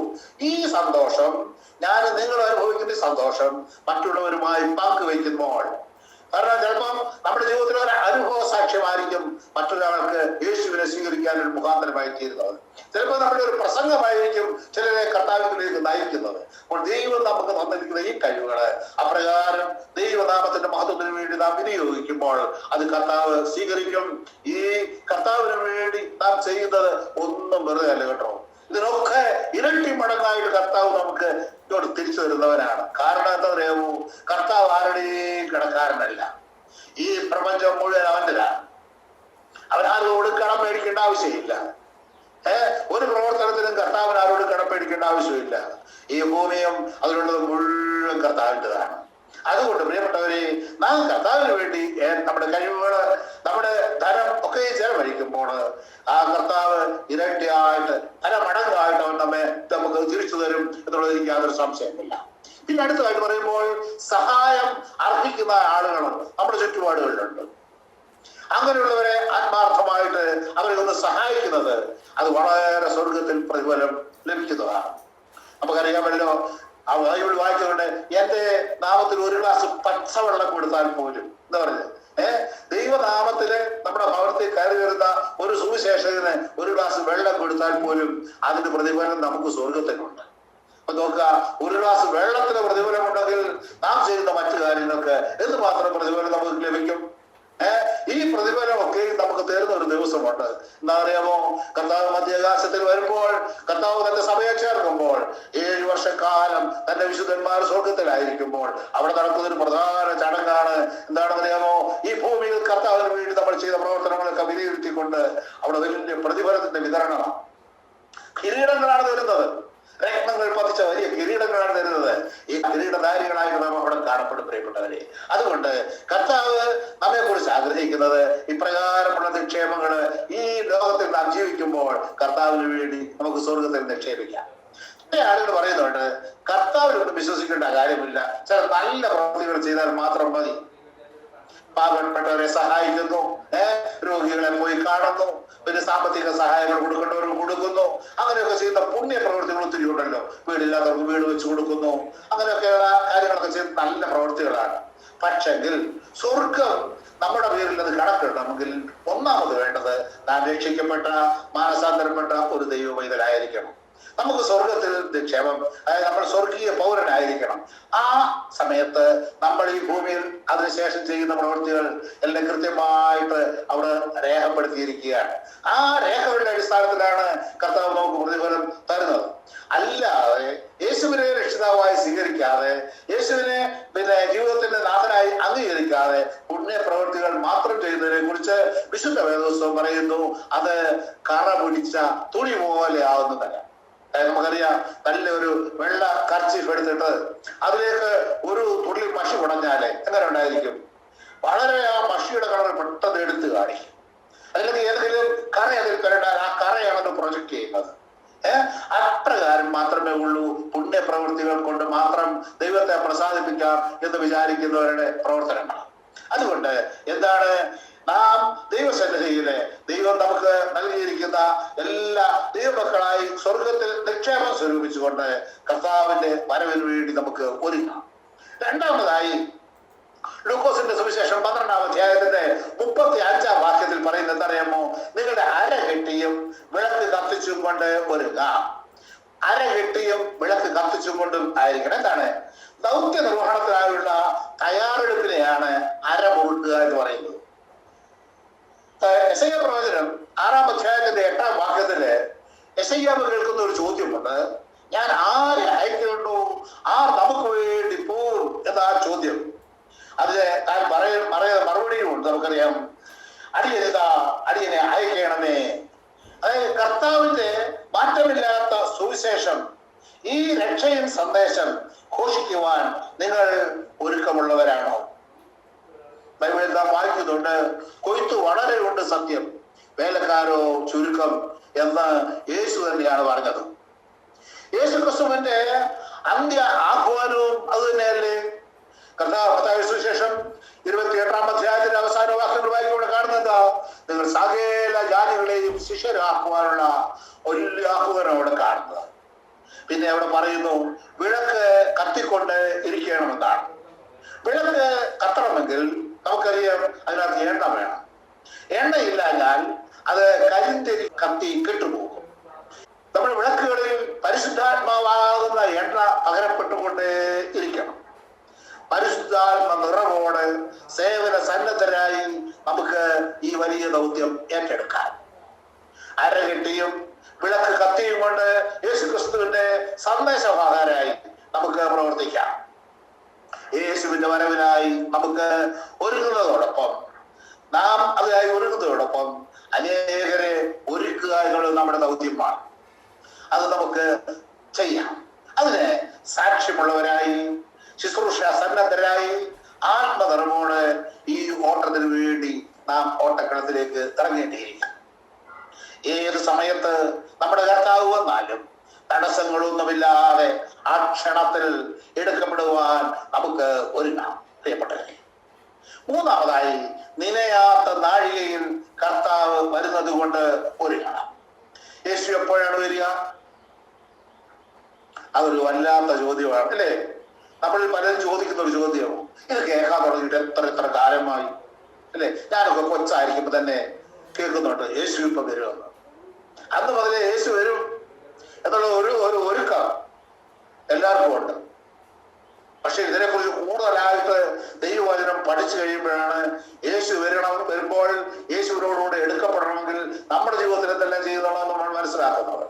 ഈ സന്തോഷം, ഞാൻ നിങ്ങൾ അനുഭവിക്കുന്ന സന്തോഷം മറ്റുള്ളവരുമായി പങ്കുവയ്ക്കുമ്പോൾ, കാരണം ചിലപ്പം നമ്മുടെ ജീവിതത്തിൽ ഒരു അനുഭവ സാക്ഷ്യമായിരിക്കും മറ്റൊരാൾക്ക് യേശുവിനെ സ്വീകരിക്കാൻ ഒരു മുഖാന്തരമായി തീരുന്നത്. ചിലപ്പോൾ നമ്മുടെ ഒരു പ്രസംഗമായിരിക്കും ചിലരെ കർത്താവിലേക്ക് നയിക്കുന്നത്. അപ്പോൾ ദൈവം നമുക്ക് തന്നിരിക്കുന്ന ഈ കഴിവുകള് അപ്രകാരം ദൈവനാമത്തിന്റെ മഹത്വത്തിന് വേണ്ടി നാം വിനിയോഗിക്കുമ്പോൾ അത് കർത്താവ് സ്വീകരിക്കും. ഈ കർത്താവിന് വേണ്ടി നാം ചെയ്യുന്നത് ഒന്നും വെറുതെ അല്ല കേട്ടോ. ഇതിനൊക്കെ ഇരട്ടി മടങ്ങായിട്ട് കർത്താവ് നമുക്ക് ഇങ്ങോട്ട് തിരിച്ചു തരുന്നവനാണ്. കാരണം എന്താ പറയാമോ? കർത്താവ് ആരുടെയും കടക്കാരനല്ല. ഈ പ്രപഞ്ചം മുഴുവൻ അവൻ്റെതാണ്. അവനാരോട് കടം മേടിക്കേണ്ട ആവശ്യമില്ല. ഒരു പ്രവർത്തനത്തിനും കർത്താവിന് ആരോട് കടം മേടിക്കേണ്ട ആവശ്യമില്ല. ഈ ഭൂമിയും അതിലുള്ളത് മുഴുവൻ കർത്താവിൻ്റെതാണ്. അതുകൊണ്ട് പ്രിയപ്പെട്ടവരെ, നാം കർത്താവിന് വേണ്ടി നമ്മുടെ കഴിവുകള്, നമ്മുടെ ധനം ഒക്കെ ചെലവഴിക്കുമ്പോൾ ആ കർത്താവ് ഇരട്ടിയായിട്ട്, മടങ്ങായിട്ട് അവൻ നമുക്ക് തിരിച്ചു തരും എന്നുള്ളത് എനിക്ക് യാതൊരു സംശയമില്ല. പിന്നെ അടുത്തതായിട്ട് പറയുമ്പോൾ, സഹായം അർഹിക്കുന്ന ആളുകളും നമ്മുടെ ചുറ്റുപാടുകളിലുണ്ട്. അങ്ങനെയുള്ളവരെ ആത്മാർത്ഥമായിട്ട് അവരെ ഒന്ന് സഹായിക്കുന്നത് അത് വളരെ സ്വർഗത്തിൽ പ്രതിഫലം ലഭിക്കുന്നതാണ്. നമുക്കറിയാമല്ലോ, ആ ബൈബിൾ വായിക്കുന്നുണ്ട്, എന്റെ നാമത്തിൽ ഒരു ഗ്ലാസ് പച്ചവെള്ളം കൊടുത്താൽ പോലും, എന്താ പറഞ്ഞത്, ദൈവനാമത്തില് നമ്മുടെ ഭവനത്തിൽ കയറി വരുന്ന ഒരു സുവിശേഷകന് ഒരു ഗ്ലാസ് വെള്ളം കൊടുത്താൽ പോലും അതിന്റെ പ്രതിഫലം നമുക്ക് സ്വർഗത്തിലുണ്ട്. അപ്പൊ നോക്കുക, ഒരു ഗ്ലാസ് വെള്ളത്തിന് പ്രതിഫലം ഉണ്ടെങ്കിൽ നാം ചെയ്യുന്ന മറ്റു കാര്യങ്ങൾക്ക് എന്തുമാത്രം പ്രതിഫലം നമുക്ക് ലഭിക്കും? ഈ പ്രതിഫലമൊക്കെ നമുക്ക് തരുന്ന ഒരു ദിവസമുണ്ട്. എന്താ അറിയാമോ? കർത്താവ് മധ്യാകാശത്തിൽ വരുമ്പോൾ, കർത്താവ് തന്റെ സഭയെ ചേർക്കുമ്പോൾ, 7 വർഷക്കാലം തന്റെ വിശുദ്ധന്മാർ സ്വർഗത്തിലായിരിക്കുമ്പോൾ അവിടെ നടക്കുന്ന ഒരു പ്രധാന ചടങ്ങാണ്. എന്താണെന്നറിയാമോ? ഈ ഭൂമിയിൽ കർത്താവിന് വേണ്ടി നമ്മൾ ചെയ്ത പ്രവർത്തനങ്ങളൊക്കെ വിലയിരുത്തിക്കൊണ്ട് അവിടെ വലിയ പ്രതിഫലത്തിന്റെ വിതരണമാണ്. കിരീടങ്ങളാണ് തരുന്നത്. രത്നങ്ങൾ പതിച്ച വലിയ കിരീടങ്ങളാണ് തരുന്നത്. ഈ കിരീടധാരികളായിട്ട് നാം അവിടെ കാണപ്പെടും, പ്രിയപ്പെട്ടവരെ. അതുകൊണ്ട് കർത്താവ് നമ്മെ കുറിച്ച് ആഗ്രഹിക്കുന്നത് ഇപ്രകാരമുള്ള നിക്ഷേപങ്ങള് ഈ ലോകത്തിൽ നാം ജീവിക്കുമ്പോൾ കർത്താവിന് വേണ്ടി നമുക്ക് സ്വർഗത്തിൽ നിക്ഷേപിക്കാം. ചില ആളുകൾ പറയുന്നുണ്ട്, കർത്താവിനൊന്നും വിശ്വസിക്കേണ്ട കാര്യമില്ല, ചില നല്ല പ്രവൃത്തികൾ ചെയ്താൽ മാത്രം മതി. പാവപ്പെട്ടവരെ സഹായിക്കുന്നു, രോഗികളെ പോയി കാണുന്നു, പിന്നെ സാമ്പത്തിക സഹായങ്ങൾ കൊടുക്കേണ്ടവർക്ക് കൊടുക്കുന്നു. അങ്ങനെയൊക്കെ ചെയ്യുന്ന പുണ്യ പ്രവൃത്തികൾ ഒത്തിരി ഉണ്ടല്ലോ. വീടില്ലാത്തവർക്ക് വീട് വെച്ച് കൊടുക്കുന്നു. അങ്ങനെയൊക്കെയുള്ള കാര്യങ്ങളൊക്കെ ചെയ്യുന്ന നല്ല പ്രവൃത്തികളാണ്. പക്ഷെങ്കിൽ സ്വർഗം നമ്മുടെ പേരിൽ അത് കണക്കിടണമെങ്കിൽ ഒന്നാമത് വേണ്ടത് നാം രക്ഷിക്കപ്പെട്ട, മാനസാന്തരപ്പെട്ട ഒരു ദൈവ പൈതലായിരിക്കണം. നമുക്ക് സ്വർഗത്തിൽ നിക്ഷേപം, അതായത് നമ്മൾ സ്വർഗീയ പൗരനായിരിക്കണം. ആ സമയത്ത് നമ്മൾ ഈ ഭൂമിയിൽ അതിനുശേഷം ചെയ്യുന്ന പ്രവൃത്തികൾ എല്ലാം കൃത്യമായിട്ട് അവിടെ രേഖപ്പെടുത്തിയിരിക്കുകയാണ്. ആ രേഖകളുടെ അടിസ്ഥാനത്തിലാണ് കർത്താവ് നമുക്ക് പ്രതിഫലം തരുന്നത്. അല്ലാതെ യേശുവിനെ രക്ഷിതാവായി സ്വീകരിക്കാതെ, യേശുവിനെ ജീവിതത്തിന്റെ നാഥനായി അംഗീകരിക്കാതെ പുണ്യ പ്രവൃത്തികൾ മാത്രം ചെയ്യുന്നതിനെ കുറിച്ച് വിശുദ്ധ വേദപുസ്തകം പറയുന്നു, അത് കറ പിടിച്ച തുണി പോലെ ആവുന്നതല്ല. നമുക്കറിയാം, നല്ലൊരു വെള്ള കർച്ചീഫ് എടുത്തിട്ട് അതിലേക്ക് ഒരു തുള്ളി മഷി കുടഞ്ഞാല് എങ്ങനെ ഉണ്ടായിരിക്കും? വളരെ ആ മഷിയുടെ കളർ പെട്ടെന്ന് എടുത്ത് കാണിക്കും. അല്ലെങ്കിൽ ഏതെങ്കിലും കറ അതിൽ കരണ്ടാൽ ആ കറയാണ് അത് പ്രൊജക്ട് ചെയ്യുന്നത്. അപ്രകാരം മാത്രമേ ഉള്ളൂ പുണ്യ പ്രവൃത്തികൾ കൊണ്ട് മാത്രം ദൈവത്തെ പ്രസാദിപ്പിക്കാം എന്ന് വിചാരിക്കുന്നവരുടെ പ്രവർത്തനങ്ങൾ. അതുകൊണ്ട് എന്താണ്, നാം ദൈവസന്നിധിയിലെ ദൈവം നമുക്ക് നൽകിയിരിക്കുന്ന എല്ലാ ദൈവമക്കളായി സ്വർഗത്തിൽ നിക്ഷേപം സ്വരൂപിച്ചുകൊണ്ട് കർത്താവിന്റെ വരവിന് വേണ്ടി നമുക്ക് ഒരുങ്ങാം. രണ്ടാമതായി ലൂക്കോസിന്റെ സുവിശേഷം 12-ാം അധ്യായത്തിന്റെ 35-ാം വാക്യത്തിൽ പറയുന്നത് എന്തറിയാമോ? നിങ്ങളുടെ അര കെട്ടിയും വിളക്ക് കത്തിച്ചും കൊണ്ട് ഒരുങ്ങാം. അര കെട്ടിയും വിളക്ക് കത്തിച്ചും കൊണ്ടും ആയിരിക്കണം. എന്താണ്? ദൗത്യ നിർവഹണത്തിനായുള്ള തയ്യാറെടുപ്പിനെയാണ് അര മുറുക്കുക എന്ന് പറയുന്നത്. യെശയ്യാ പ്രവചനം 6-ാം അധ്യായത്തിന്റെ 8-ാം വാക്യത്തില് യെശയ്യാവ് കേൾക്കുന്ന ഒരു ചോദ്യമുണ്ട്. ഞാൻ ആരെ അയക്കുന്നുണ്ടോ, ആർ നമുക്ക് വേണ്ടി പോവും എന്ന ആ ചോദ്യം. അതിന് താൻ മറുപടിയും ഉണ്ട്. നമുക്കറിയാം, അടിയനെ അയക്കണമേ. അതായത് കർത്താവിന്റെ മാറ്റമില്ലാത്ത സുവിശേഷം, ഈ രക്ഷയും സന്ദേശം ഘോഷിക്കുവാൻ നിങ്ങൾ ഒരുക്കമുള്ളവരാണോ? ബൈബിളിൽ നാം വായിക്കുന്നുണ്ട്, കൊയ്ത്ത് വളരെയുണ്ട് സത്യം, വേലക്കാരോ ചുരുക്കം എന്ന് യേശു തന്നെയാണ് പറഞ്ഞത്. യേശു ക്രിസ്തുവിന്റെ അന്ത്യ ആഹ്വാനവും അത് തന്നെയല്ലേ? കർത്താവ് സുവിശേഷം 28-ാം അധ്യായത്തിന്റെ അവസാന വാക്യങ്ങൾ വായിക്കുമ്പോൾ കാണുന്നത്, നിങ്ങൾ സകല ജാതികളെയും ശിഷ്യരാക്കുവാനുള്ള വലിയ ആഹ്വാനം അവിടെ കാണുന്നത്. പിന്നെ അവിടെ പറയുന്നു, വിളക്ക് കത്തിക്കൊണ്ട് ഇരിക്കണമെന്നാണ്. വിളക്ക് കത്തണമെങ്കിൽ നമുക്കറിയാം, അതിനകത്ത് എണ്ണ വേണം. എണ്ണയില്ലാഞ്ഞാൽ അത് കരിന്തിരി കത്തി കെട്ടുപോകും. നമ്മുടെ വിളക്കുകളിൽ പരിശുദ്ധാത്മാവാകുന്ന എണ്ണ പകരപ്പെട്ടുകൊണ്ട് ഇരിക്കണം. പരിശുദ്ധാത്മ നിറവോട് സേവന സന്നദ്ധരായി നമുക്ക് ഈ വലിയ ദൗത്യം ഏറ്റെടുക്കാം. അരകെട്ടിയും വിളക്ക് കത്തിയും കൊണ്ട് യേശുക്രിസ്തുവിന്റെ സന്ദേശവാഹകരായി നമുക്ക് പ്രവർത്തിക്കാം. യേശുവിന്റെ വരവിനായി നമുക്ക് ഒരുങ്ങുന്നതോടൊപ്പം, നാം അതിനായി ഒരുങ്ങുന്നതോടൊപ്പം അനേകരെ ഒരുക്കുക എന്നുള്ളത് നമ്മുടെ ദൗത്യമാണ്. അത് നമുക്ക് ചെയ്യാം. അതിന് സാക്ഷ്യമുള്ളവരായി, ശുശ്രൂഷ സന്നദ്ധരായി, ആത്മനിറവോട് ഈ ഓട്ടത്തിന് വേണ്ടി നാം ഓട്ടക്കളത്തിലേക്ക് ഇറങ്ങേണ്ടിയിരിക്കും. ഏത് സമയത്ത് നമ്മുടെ കർത്താവ് വന്നാലും തടസ്സങ്ങളൊന്നുമില്ലാതെ ആ ക്ഷണത്തിൽ എടുക്കപ്പെടുവാൻ നമുക്ക് ഒരുങ്ങാം, പ്രിയപ്പെട്ടവരെ. മൂന്നാമതായി, നിലയാത്ത നാഴികയിൽ കർത്താവ് വരുന്നത് കൊണ്ട് ഒരുങ്ങണം. യേശു എപ്പോഴാണ് വരിക? അതൊരു വല്ലാത്ത ചോദ്യമാണ്, അല്ലേ? നമ്മൾ പലരും ചോദിക്കുന്ന ഒരു ചോദ്യമാണ്. ഇത് കേൾക്കാൻ തുടങ്ങിയിട്ട് എത്ര കാലമായി, അല്ലേ? ഞാനൊക്കെ കൊച്ചായിരിക്കുമ്പോ തന്നെ കേൾക്കുന്നുണ്ട് യേശു ഇപ്പൊ വരുമെന്ന്. അന്ന് മുതലേ യേശു വരും എന്നുള്ള ഒരു ഒരുക്കം എല്ലാവർക്കും ഉണ്ട്. പക്ഷെ ഇതിനെക്കുറിച്ച് കൂടുതലായിട്ട് ദൈവവചനം പഠിച്ചു കഴിയുമ്പോഴാണ് യേശു വരുമ്പോൾ യേശുവിനോടുകൂടെ എടുക്കപ്പെടണമെങ്കിൽ നമ്മുടെ ജീവിതത്തിൽ എന്തെല്ലാം ചെയ്യുന്നുള്ളതെന്ന് നമ്മൾ മനസ്സിലാക്കുന്നത്.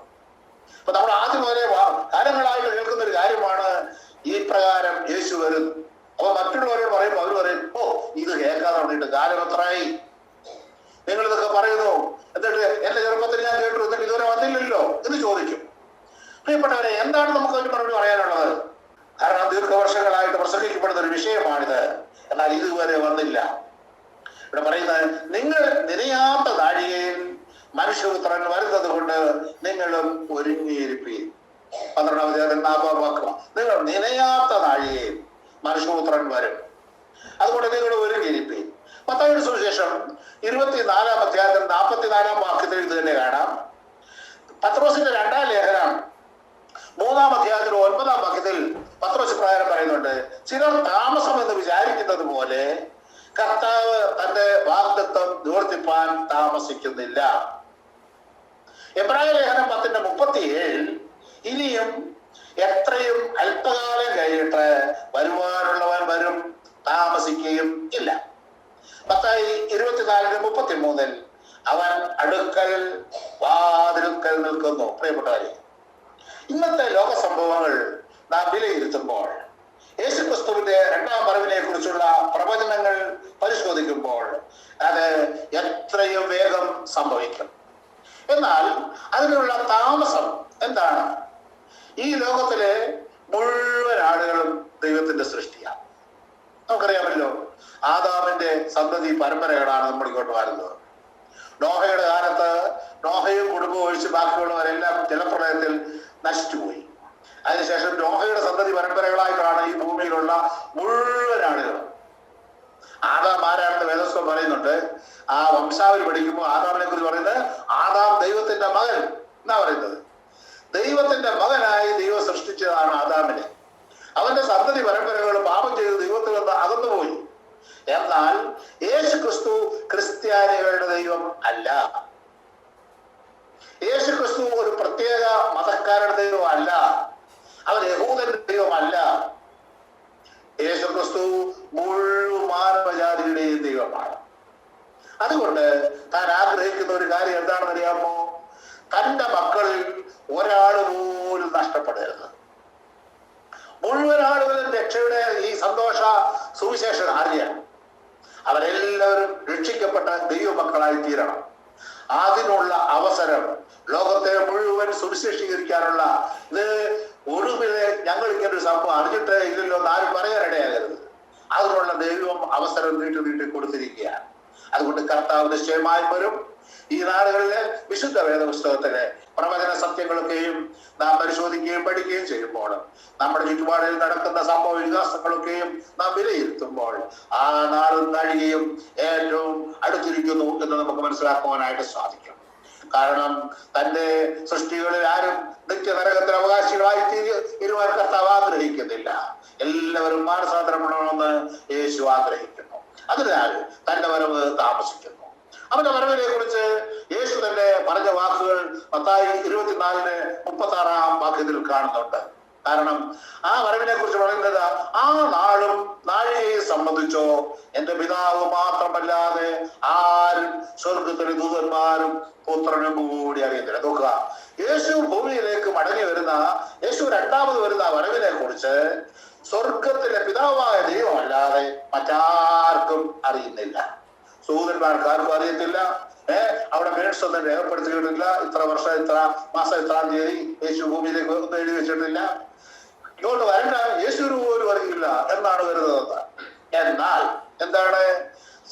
അപ്പൊ നമ്മൾ ആദ്യം മുതലേ കാലങ്ങളായിട്ട് കേൾക്കുന്ന ഒരു കാര്യമാണ് ഈ പ്രകാരം യേശു വരും. അപ്പൊ മറ്റുള്ളവരോട് പറയുമ്പോൾ അവർ പറയും, ഓ ഇത് കേൾക്കാതെ വേണ്ടിയിട്ട് കാലം എത്രയായി, നിങ്ങൾ ഇതൊക്കെ പറയുന്നു, എന്നിട്ട് എന്റെ ചെറുപ്പത്തിൽ ഞാൻ കേട്ടു, എന്നിട്ട് ഇതുവരെ വന്നില്ലല്ലോ എന്ന് ചോദിക്കും. പ്രിയപ്പെട്ടവരെ, എന്താണ് നമുക്ക് അതിന് മറുപടി പറയാനുള്ളത്? കാരണം ദീർഘവർഷങ്ങളായിട്ട് പ്രസംഗിക്കപ്പെടുന്ന ഒരു വിഷയമാണിത്, എന്നാൽ ഇതുവരെ വന്നില്ല. ഇവിടെ പറയുന്നത്, നിങ്ങൾ നിനയാത്ത നാഴികയിൽ മനുഷ്യപുത്രൻ വരുന്നത് കൊണ്ട് നിങ്ങളും ഒരുങ്ങിയിരിപ്പീൻ. 12-ാം വാക്യം, നിങ്ങൾ നിനയാത്ത നാഴികയിൽ മനുഷ്യപുത്രൻ വരും, അതുകൊണ്ട് നിങ്ങൾ ഒരുങ്ങിയിരിപ്പീൻ. മത്തായിയുടെ സുവിശേഷം 24-ാം അധ്യായത്തിൽ 44-ാം വാക്യത്തിൽ ഇത് തന്നെ കാണാം. പത്രോസിന്റെ 2-ാം ലേഖനം 3-ാം അധ്യായത്തിൽ 9-ാം വാക്യത്തിൽ പത്രോസ് പ്രകാരം പറയുന്നുണ്ട്, ചിലർ താമസം എന്ന് വിചാരിക്കുന്നത് പോലെ കർത്താവ് തന്റെ വാഗ്ദത്തം നിവർത്തിപ്പാൻ താമസിക്കുന്നില്ല. എബ്രായ ലേഖനം 10:37 ഇനിയും എത്രയും അല്പകാലം കഴിഞ്ഞിട്ട് വരുവാനുള്ളവൻ വരും, താമസിക്കുകയും ഇല്ല. മത്തായി 24:33 അവൻ അടുക്കൽ വാതിൽക്കൽ നിൽക്കുന്നു. പ്രിയപ്പെട്ടവരെ, ഇന്നത്തെ ലോക സംഭവങ്ങൾ നാം വിലയിരുത്തുമ്പോൾ യേശുക്രിസ്തുവിന്റെ 2ാം വരവിനെ കുറിച്ചുള്ള പ്രവചനങ്ങൾ പരിശോധിക്കുമ്പോൾ അത് എത്രയും വേഗം സംഭവിക്കും. എന്നാൽ അതിനുള്ള താമസം എന്താണ്? ഈ ലോകത്തിലെ മുഴുവൻ ആളുകളും ദൈവത്തിന്റെ സൃഷ്ടിയാണ്. നമുക്കറിയാമല്ലോ, ആദാമിന്റെ സന്തതി പരമ്പരകളാണ് നമ്മൾ ഇങ്ങോട്ട് വരുന്നത്. നോഹയുടെ കാലത്ത് നോഹയും കുടുംബവും ഒഴിച്ച് ബാക്കിയുള്ളവരെല്ലാം ജലപ്രളയത്തിൽ നശിച്ചുപോയി. അതിനുശേഷം നോഹയുടെ സന്തതി പരമ്പരകളായിട്ടാണ് ഈ ഭൂമിയിലുള്ള മുഴുവൻ ആളുകളും. ആദാം ആരാണെന്ന് വേദപുസ്തകം പറയുന്നുണ്ട്. ആ വംശാവലി പഠിക്കുമ്പോൾ ആദാമിനെ കുറിച്ച് പറയുന്നത്, ആദാം ദൈവത്തിന്റെ മകൻ എന്നാ പറയുന്നത്. ദൈവത്തിന്റെ മകനായി ദൈവം സൃഷ്ടിച്ചതാണ് ആദാമിനെ. അവന്റെ സന്തതി പരമ്പരകൾ പാപം ചെയ്ത് ദൈവത്തിൽ നിന്ന് അകന്നുപോയി. എന്നാൽ യേശു ക്രിസ്തു ക്രിസ്ത്യാനികളുടെ ദൈവം അല്ല. യേശു ക്രിസ്തു ഒരു പ്രത്യേക മതക്കാരുടെ ദൈവം അല്ല. അവൻ യഹൂദന്റെ ദൈവമല്ല. യേശു ക്രിസ്തു മുഴുവൻ മാനവജാതിയുടെയും ദൈവമാണ്. അതുകൊണ്ട് താൻ ആഗ്രഹിക്കുന്ന ഒരു കാര്യം എന്താണെന്ന് അറിയാമോ? തന്റെ മക്കളിൽ ഒരാൾ പോലും നഷ്ടപ്പെടരുത്. മുഴുവൻ ആളുകളും രക്ഷയുടെ ഈ സന്തോഷ സുവിശേഷം അറിയണം. അവരെല്ലാവരും രക്ഷിക്കപ്പെട്ട ദൈവമക്കളായി തീരണം. അതിനുള്ള അവസരം ലോകത്തെ മുഴുവൻ സുവിശേഷീകരിക്കാനുള്ള, ഇത് ഒടുവിലെ ഞങ്ങൾ ഇങ്ങനെ ഒരു സംഭവം അറിഞ്ഞിട്ട് ഇല്ലല്ലോ എന്നാരും പറയാനിടയാകരുത്. അതിനുള്ള ദൈവം അവസരം നീട്ടി കൊടുത്തിരിക്കുകയാണ്. അതുകൊണ്ട് കർത്താവ് നിശ്ചയമായും വരും. ഈ നാടുകളിലെ വിശുദ്ധ വേദപുസ്തകത്തിലെ പ്രവചന സത്യങ്ങളൊക്കെയും നാം പരിശോധിക്കുകയും പഠിക്കുകയും ചെയ്യുമ്പോൾ, നമ്മുടെ ചുറ്റുപാടിൽ നടക്കുന്ന സംഭവ വികാസങ്ങളൊക്കെയും നാം വിലയിരുത്തുമ്പോൾ ആ നാളും നാഴികയും ഏറ്റവും അടുത്തിരിക്കുന്നു എന്ന് നമുക്ക് മനസ്സിലാക്കുവാനായിട്ട് സാധിക്കും. കാരണം തന്റെ സൃഷ്ടികളിൽ ആരും നിത്യനരകത്തിന് അവകാശികളായി തീരുവാൻ കർത്താവ് ആഗ്രഹിക്കുന്നില്ല. എല്ലാവരും മാനസാന്തരപ്പെടണമെന്ന് യേശു ആഗ്രഹിക്കുന്നു. അതിനാൽ തന്റെ വരവ് താമസിക്കുന്നു. അവന്റെ വരവിനെ കുറിച്ച് യേശു തന്നെ പറഞ്ഞ വാക്കുകൾ മത്തായി 24:36 വാക്യത്തിൽ കാണുന്നുണ്ട്. കാരണം ആ വരവിനെ കുറിച്ച് പറയുന്നത്, ആ നാളും നാഴികയെ സംബന്ധിച്ചോ എന്റെ പിതാവ് മാത്രമല്ലാതെ ആരും സ്വർഗത്തിലെ ദൂതന്മാരും പുത്രനും കൂടി അറിയത്തില്ല. നോക്കുക, യേശു ഭൂമിയിലേക്ക് മടങ്ങി വരുന്ന, യേശു 2ാമത് വരുന്ന വരവിനെ കുറിച്ച് സ്വർഗത്തിലെ പിതാവായ ദൈവമല്ലാതെ മറ്റാർക്കും അറിയുന്നില്ല. സഹോദരന്മാർക്ക് ആർക്കും അറിയത്തില്ല. അവിടെ മിനിറ്റ്സ് ഒന്നും രേഖപ്പെടുത്തിയിട്ടില്ല. ഇത്ര വർഷം, ഇത്ര മാസം, ഇത്രാം തീയതി യേശു ഭൂമിയിലേക്ക് ഒന്നും എഴുതി വെച്ചിട്ടില്ല. ഇങ്ങോട്ട് വരണ്ട യേശുവിന് പോലും അറിയില്ല എന്നാണ് വരുന്നത്. എന്നാൽ എന്താണ്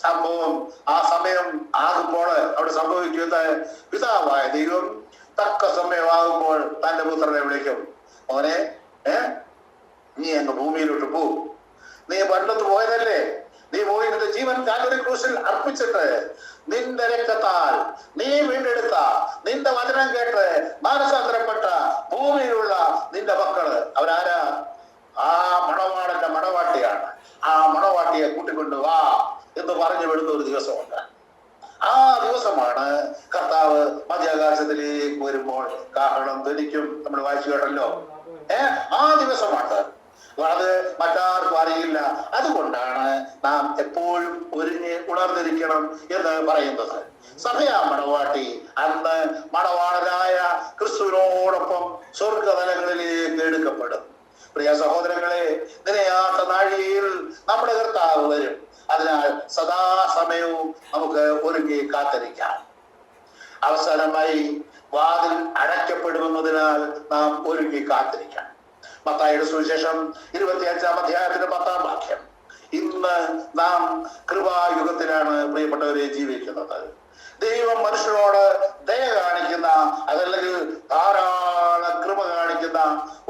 സംഭവം? ആ സമയം ആകുമ്പോൾ അവിടെ സംഭവിക്കുന്നത്, പിതാവായ ദൈവം തക്ക സമയമാകുമ്പോൾ തന്റെ പുത്രനെ വിളിക്കും, മോനെ നീ അങ്ങ് ഭൂമിയിലോട്ട് പോ. നീ പണ്ടൊന്ന് പോയതല്ലേ, നീ പോയി നിന്റെ ജീവൻ കാൽവരി ക്രൂശിൽ അർപ്പിച്ചിട്ട് നിന്റെ രക്തത്താൽ നീ വീണ്ടെടുത്ത, നിന്റെ വചനം കേട്ട് മാനസാന്തരപ്പെട്ട ഭൂമിയിലുള്ള നിന്റെ മക്കള് അവരാരാ? ആ മണവാളന്റെ മണവാട്ടിയാണ്. ആ മണവാട്ടിയെ കൂട്ടിക്കൊണ്ട് വാ എന്ന് പറഞ്ഞു വിടുന്ന ഒരു ദിവസമുണ്ട്. ആ ദിവസമാണ് കർത്താവ് മധ്യാകാശത്തിലേക്ക് വരുമ്പോൾ കാഹളം ധ്വനിക്കും. നമ്മൾ വായിച്ചു കേട്ടല്ലോ. ആ ദിവസം അത് മറ്റാർക്കും അറിയില്ല. അതുകൊണ്ടാണ് നാം എപ്പോഴും ഉണർന്നിരിക്കണം എന്ന് പറയുന്നത്. സഭയാ മണവാട്ടി അന്ന് മണവാളനായ ക്രിസ്തുവിനോടൊപ്പം സ്വർഗതലങ്ങളിലേക്ക് എടുക്കപ്പെടും. പ്രിയ സഹോദരങ്ങളെ, നിലയാത്ത നാഴികയിൽ നമ്മുടെ കർത്താവ് വരും. അതിനാൽ സദാസമയവും നമുക്ക് ഒരുങ്ങി കാത്തിരിക്കാം. അവസാനമായി വാതിൽ അടയ്ക്കപ്പെടുമെന്നതിനാൽ നാം ഒരുങ്ങി കാത്തിരിക്കാം. മത്തായിയുടെ സുവിശേഷം 25-ാം അധ്യായത്തിന്റെ 10-ാം വാക്യം. ഇന്ന് നാം കൃപായുഗത്തിലാണ് പ്രിയപ്പെട്ടവരെ ജീവിക്കുന്നത്. ദൈവം മനുഷ്യനോട് ദയ കാണിക്കുന്ന, അതല്ലെങ്കിൽ ധാരാളം കൃപ കാണിക്കുന്ന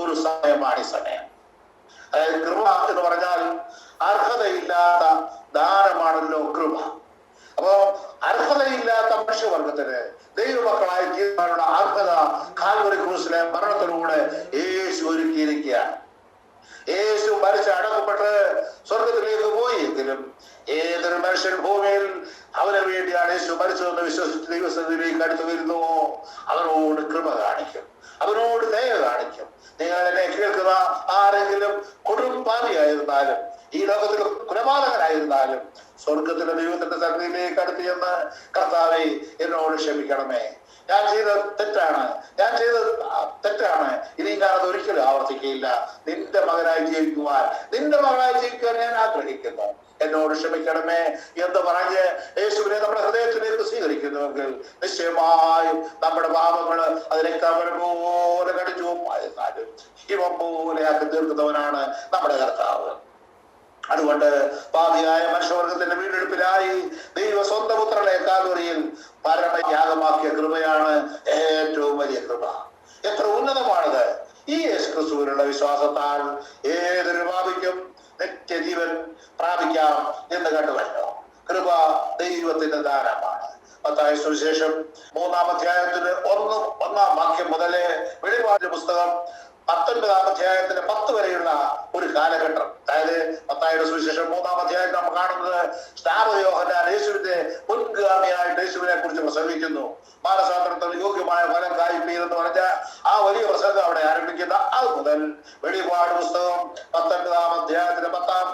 ഒരു സമയമാണ് ഈ സമയം. അതായത് കൃപ എന്ന് പറഞ്ഞാൽ അർഹതയില്ലാത്ത ദാനമാണല്ലോ കൃപ. അപ്പോ അർഹതയില്ലാത്ത മനുഷ്യവർഗത്തിന് ദൈവമക്കളായി തീരാനുള്ള അർഹത കാൽവരി ക്രൂസിലെ മരണത്തിലൂടെ യേശു ഒരുക്കിയിരിക്കുകയാണ്. യേശു മരിച്ച് അടക്കപ്പെട്ട് സ്വർഗത്തിലേക്ക് പോയെങ്കിലും ഏതൊരു മനുഷ്യൻ ഭൂമിയിൽ അവന് വേണ്ടിയാണ് യേശു മരിച്ചതെന്ന് വിശ്വസിച്ച് ദൈവസന്നിധിയിലേക്ക് അടുത്ത് വരുന്നുവോ അവനോട് കൃപ കാണിക്കും, അവനോട് ദയ കാണിക്കും. നിങ്ങൾ എന്നെ കേൾക്കുന്ന ആരെങ്കിലും കൊടും പാപിയായിരുന്നാലും ഈ ലോകത്തിൽ കുലപാതകനായിരുന്നാലും സ്വർഗത്തിലെ ദൈവത്തിന്റെ സന്നിധിയിലേക്ക് അടുത്ത് ചെന്ന് കർത്താവേ എന്നോട് ക്ഷമിക്കണമേ, ഞാൻ ചെയ്തത് തെറ്റാണ്, ഇനി ഞാനത് ഒരിക്കലും ആവർത്തിക്കുകയില്ല, നിന്റെ മകനായി ജീവിക്കുവാൻ ഞാൻ ആഗ്രഹിക്കുന്നു, എന്നോട് ക്ഷമിക്കണമേ എന്ന് പറഞ്ഞ് യേശുവിനെ നമ്മുടെ ഹൃദയത്തിലേക്ക് സ്വീകരിക്കുന്നുവെങ്കിൽ നിശ്ചയമായും നമ്മുടെ പാപങ്ങൾ അതിനേക്കാൾ പോലെ കടിച്ചുമായിരുന്നാലും ഇവ പോലെ ആക്കി തീർക്കുന്നവനാണ് നമ്മുടെ കർത്താവ്. അതുകൊണ്ട് പാപിയായ മനുഷ്യവർഗത്തിന്റെ വീണ്ടെടുപ്പിനായി ദൈവ സ്വന്തം പുത്രനെ കാൽവരിയിൽ പരമയാഗമാക്കിയ കൃപയാണ് ഏറ്റവും വലിയ കൃപ. എത്ര ഉന്നതമാണത്! ഈ യേശുക്രിസ്തുവിനുള്ള വിശ്വാസത്താൽ ഏതൊരു പാപിക്കും നിത്യജീവൻ പ്രാപിക്കാം എന്ന് കണ്ടുവല്ലോ. കൃപ ദൈവത്തിന്റെ ദാനമാണ്. മത്തായി സുവിശേഷം 3-ാം അധ്യായത്തിന് 1-ാം വാക്യം മുതലേ വെളിപാട് പുസ്തകം 19-ാം അധ്യായത്തിന് 10 വരെയുള്ള ഒരു കാലഘട്ടം. അതായത് മത്തായിയുടെ സുവിശേഷം 3-ാം അധ്യായം നാം കാണുന്നത് സ്നാപക യോഹന്നാൻ യേശുവിന്റെ മുൻഗാമിയായിട്ട് യേശുവിനെ കുറിച്ച് പ്രസംഗിക്കുന്നു. മാനസാന്തരത്തിൽ യോഗ്യമായ ഫലം കായ്പീരെന്ന് പറഞ്ഞ ആ വലിയ പ്രസംഗം അവിടെ ആരംഭിക്കുന്ന അത് മുതൽ വെളിപാട് പുസ്തകം 19-ാം അധ്യായത്തിന് 10-ാം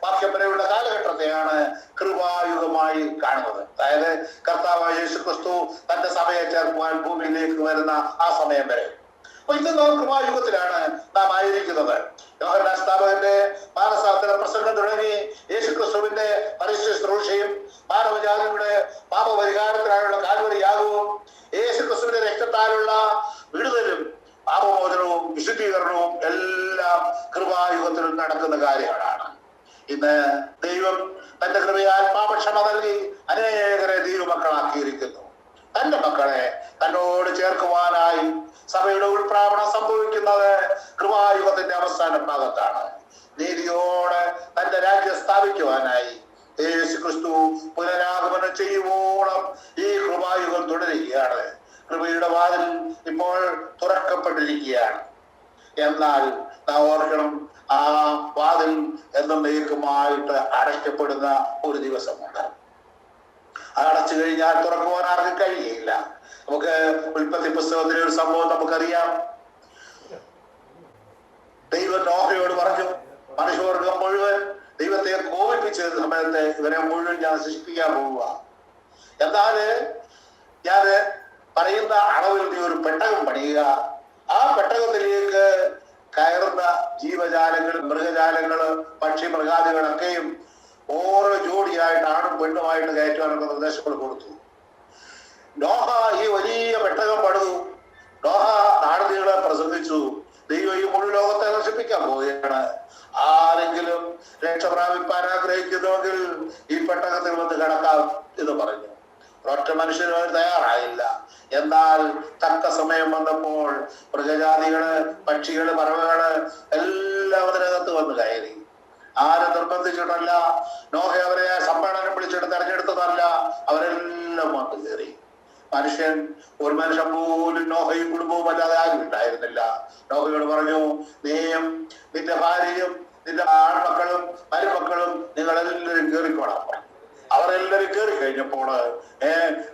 വാക്യം വരെയുള്ള കാലഘട്ടത്തെയാണ് കൃപായുഗമായി കാണുന്നത്. അതായത് കർത്താവായ യേശു ക്രിസ്തു തന്റെ സഭയെ ചേർക്കുവാൻ ഭൂമിയിലേക്ക് വരുന്ന ആ സമയം വരെ. അപ്പൊ ഇന്ന് നാം കൃപായുഗത്തിലാണ് നാം ആയിരിക്കുന്നത്. യോഹന്നാൻ സ്നാപകന്റെ മാനസാന്തര പ്രസംഗം തുടങ്ങി യേശു ക്രിസ്തുവിന്റെ പരസ്യശ്രൂഷയും മാനവജാതിയുടെ പാപപരിഹാരത്തിനായുള്ള കാൽവരി യാഗവും യേശു ക്രിസ്തുവിന്റെ രക്തത്താലുള്ള വിടുതലും പാപമോചനവും വിശുദ്ധീകരണവും എല്ലാം കൃപായുഗത്തിൽ നടക്കുന്ന കാര്യങ്ങളാണ്. ഇന്ന് ദൈവം തന്റെ കൃപയാൽ പാപക്ഷമ നൽകി അനേകരെ ദൈവമക്കളാക്കിയിരിക്കുന്നു. തന്റെ മക്കളെ തന്നോട് ചേർക്കുവാനായി സഭയുടെ ഉൾപ്രാവണം സംഭവിക്കുന്നത് കൃപായുഗത്തിന്റെ അവസാന ഭാഗത്താണ്. നീതിയോടെ തന്റെ രാജ്യം സ്ഥാപിക്കുവാനായി യേശു ക്രിസ്തു പുനരാഗമനം ചെയ്യുവോളം ഈ കൃപായുഗം തുടരുകയാണ്. കൃപയുടെ വാതിൽ ഇപ്പോൾ തുറക്കപ്പെട്ടിരിക്കുകയാണ്. എന്നാൽ നാം ഓർക്കണം, ആ വാതിൽ എന്നേക്കുമായിട്ട് അടയ്ക്കപ്പെടുന്ന ഒരു ദിവസമുണ്ട്. അടച്ചു കഴിഞ്ഞാൽ തുറക്കുവാൻ ആർക്കും കഴിയുകയില്ല. നമുക്ക് ഉൽപ്പത്തി പുസ്തകത്തിലെ ഒരു സംഭവം നമുക്കറിയാം. ദൈവം നോഹയോട് പറഞ്ഞു, മനുഷ്യവർഗം മുഴുവൻ ദൈവത്തെ കോപിപ്പിച്ച സമയത്ത് ഇവരെ മുഴുവൻ ഞാൻ സൃഷ്ടിക്കാൻ പോവുക. എന്നാല് ഞാൻ പറയുന്ന അളവിൽ നീ ഒരു പെട്ടകം പണിയുക. ആ പെട്ടകത്തിലേക്ക് കയറുന്ന ജീവജാലങ്ങളും മൃഗജാലങ്ങള് പക്ഷി മൃഗാദികളൊക്കെയും ഓരോ ജോഡിയായിട്ട് ആണും പെണ്ണുമായിട്ട് കയറ്റുവാനുള്ള നിർദ്ദേശങ്ങൾ കൊടുത്തു. നോഹ ഈ വലിയ പെട്ടകം പണിതു. നോഹ നാടുകളെ പ്രസംഗിച്ചു, ദൈവം ഈ മുഴു ലോകത്തെ നശിപ്പിക്കാൻ പോവുകയാണ്, ആരെങ്കിലും രക്ഷ പ്രാപിപ്പാൻ ആഗ്രഹിക്കുന്നുവെങ്കിൽ ഈ പെട്ടകത്തിൽ വന്ന് കിടക്കാം എന്ന് പറഞ്ഞു. ഒറ്റ മനുഷ്യന് തയ്യാറായില്ല. എന്നാൽ തക്ക സമയം വന്നപ്പോൾ മൃഗജാതികള് പക്ഷികള് പറവകള് എല്ലാം അതിനകത്ത് വന്ന് കയറി. ആരും നിർബന്ധിച്ചിട്ടല്ല, നോഹ അവരെ സമ്മേളനം വിളിച്ചിട്ട് തെരഞ്ഞെടുത്തതല്ല, അവരെല്ലാം വന്ന് കയറി. ഒരു മനുഷ്യൻ പോലും നോഹയും കുടുംബവും അല്ലാതെ ആരും ഉണ്ടായിരുന്നില്ല. നോഹയോട് പറഞ്ഞു, നീയും നിന്റെ ഭാര്യയും നിന്റെ ആൺമക്കളും മരുമക്കളും നിങ്ങളെല്ലാവരും കയറിക്കോളാം. അവരെല്ലാവരും കയറി കഴിഞ്ഞപ്പോൾ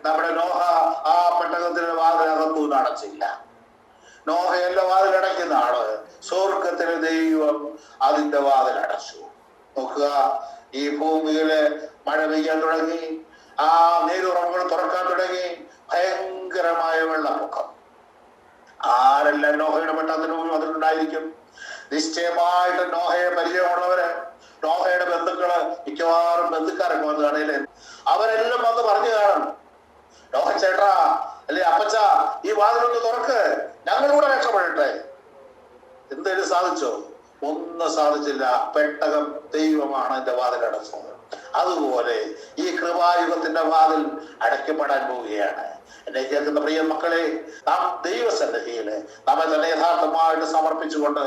നമ്മുടെ നോഹ ആ പെട്ടകത്തിന്റെ വാതിലകത്തൊന്നും അടച്ചില്ല. നോഹയല്ല വാതിലടയ്ക്കുന്ന ആള്. സ്വർഗത്തിലെ ദൈവം അതിന്റെ വാതിലടച്ചു. നോക്കുക, ഈ ഭൂമിയില് മഴ പെയ്യാൻ തുടങ്ങി, ആ നീരുറവുകൾ തുറക്കാൻ തുടങ്ങി, ഭയങ്കരമായ വെള്ളപ്പൊക്കം. ആരെല്ലാം നോഹയുടെ പെട്ടതിന് പോലും അതിലുണ്ടായിരിക്കും. നിശ്ചയമായിട്ട് നോഹയെ പരിചയമുള്ളവര്, നോഹയുടെ ബന്ധുക്കള്, മിക്കവാറും ബന്ധുക്കാരൊക്കെ വന്ന് കാണയില്ലേ, അവരെല്ലാം വന്ന് പറഞ്ഞു കാണും, നോഹ ചേട്ടാ അല്ലെ അപ്പച്ച, ഈ വാതിലൊന്ന് തുറക്ക്, ഞങ്ങളിലൂടെ രക്ഷപ്പെടട്ടെ. എന്തേലും സാധിച്ചോ? ഒന്നും സാധിച്ചില്ല. പെട്ടകം ദൈവമാണ് എന്റെ വാതിലടച്ചത്. അതുപോലെ ഈ കൃപായുഗത്തിന്റെ വാതിൽ അടയ്ക്കപ്പെടാൻ പോവുകയാണ്. എന്നെ കേൾക്കുന്ന പ്രിയ മക്കളെ, നാം ദൈവസന്നിധിയില് നമ്മെ തന്നെ യഥാർത്ഥമായിട്ട് സമർപ്പിച്ചുകൊണ്ട്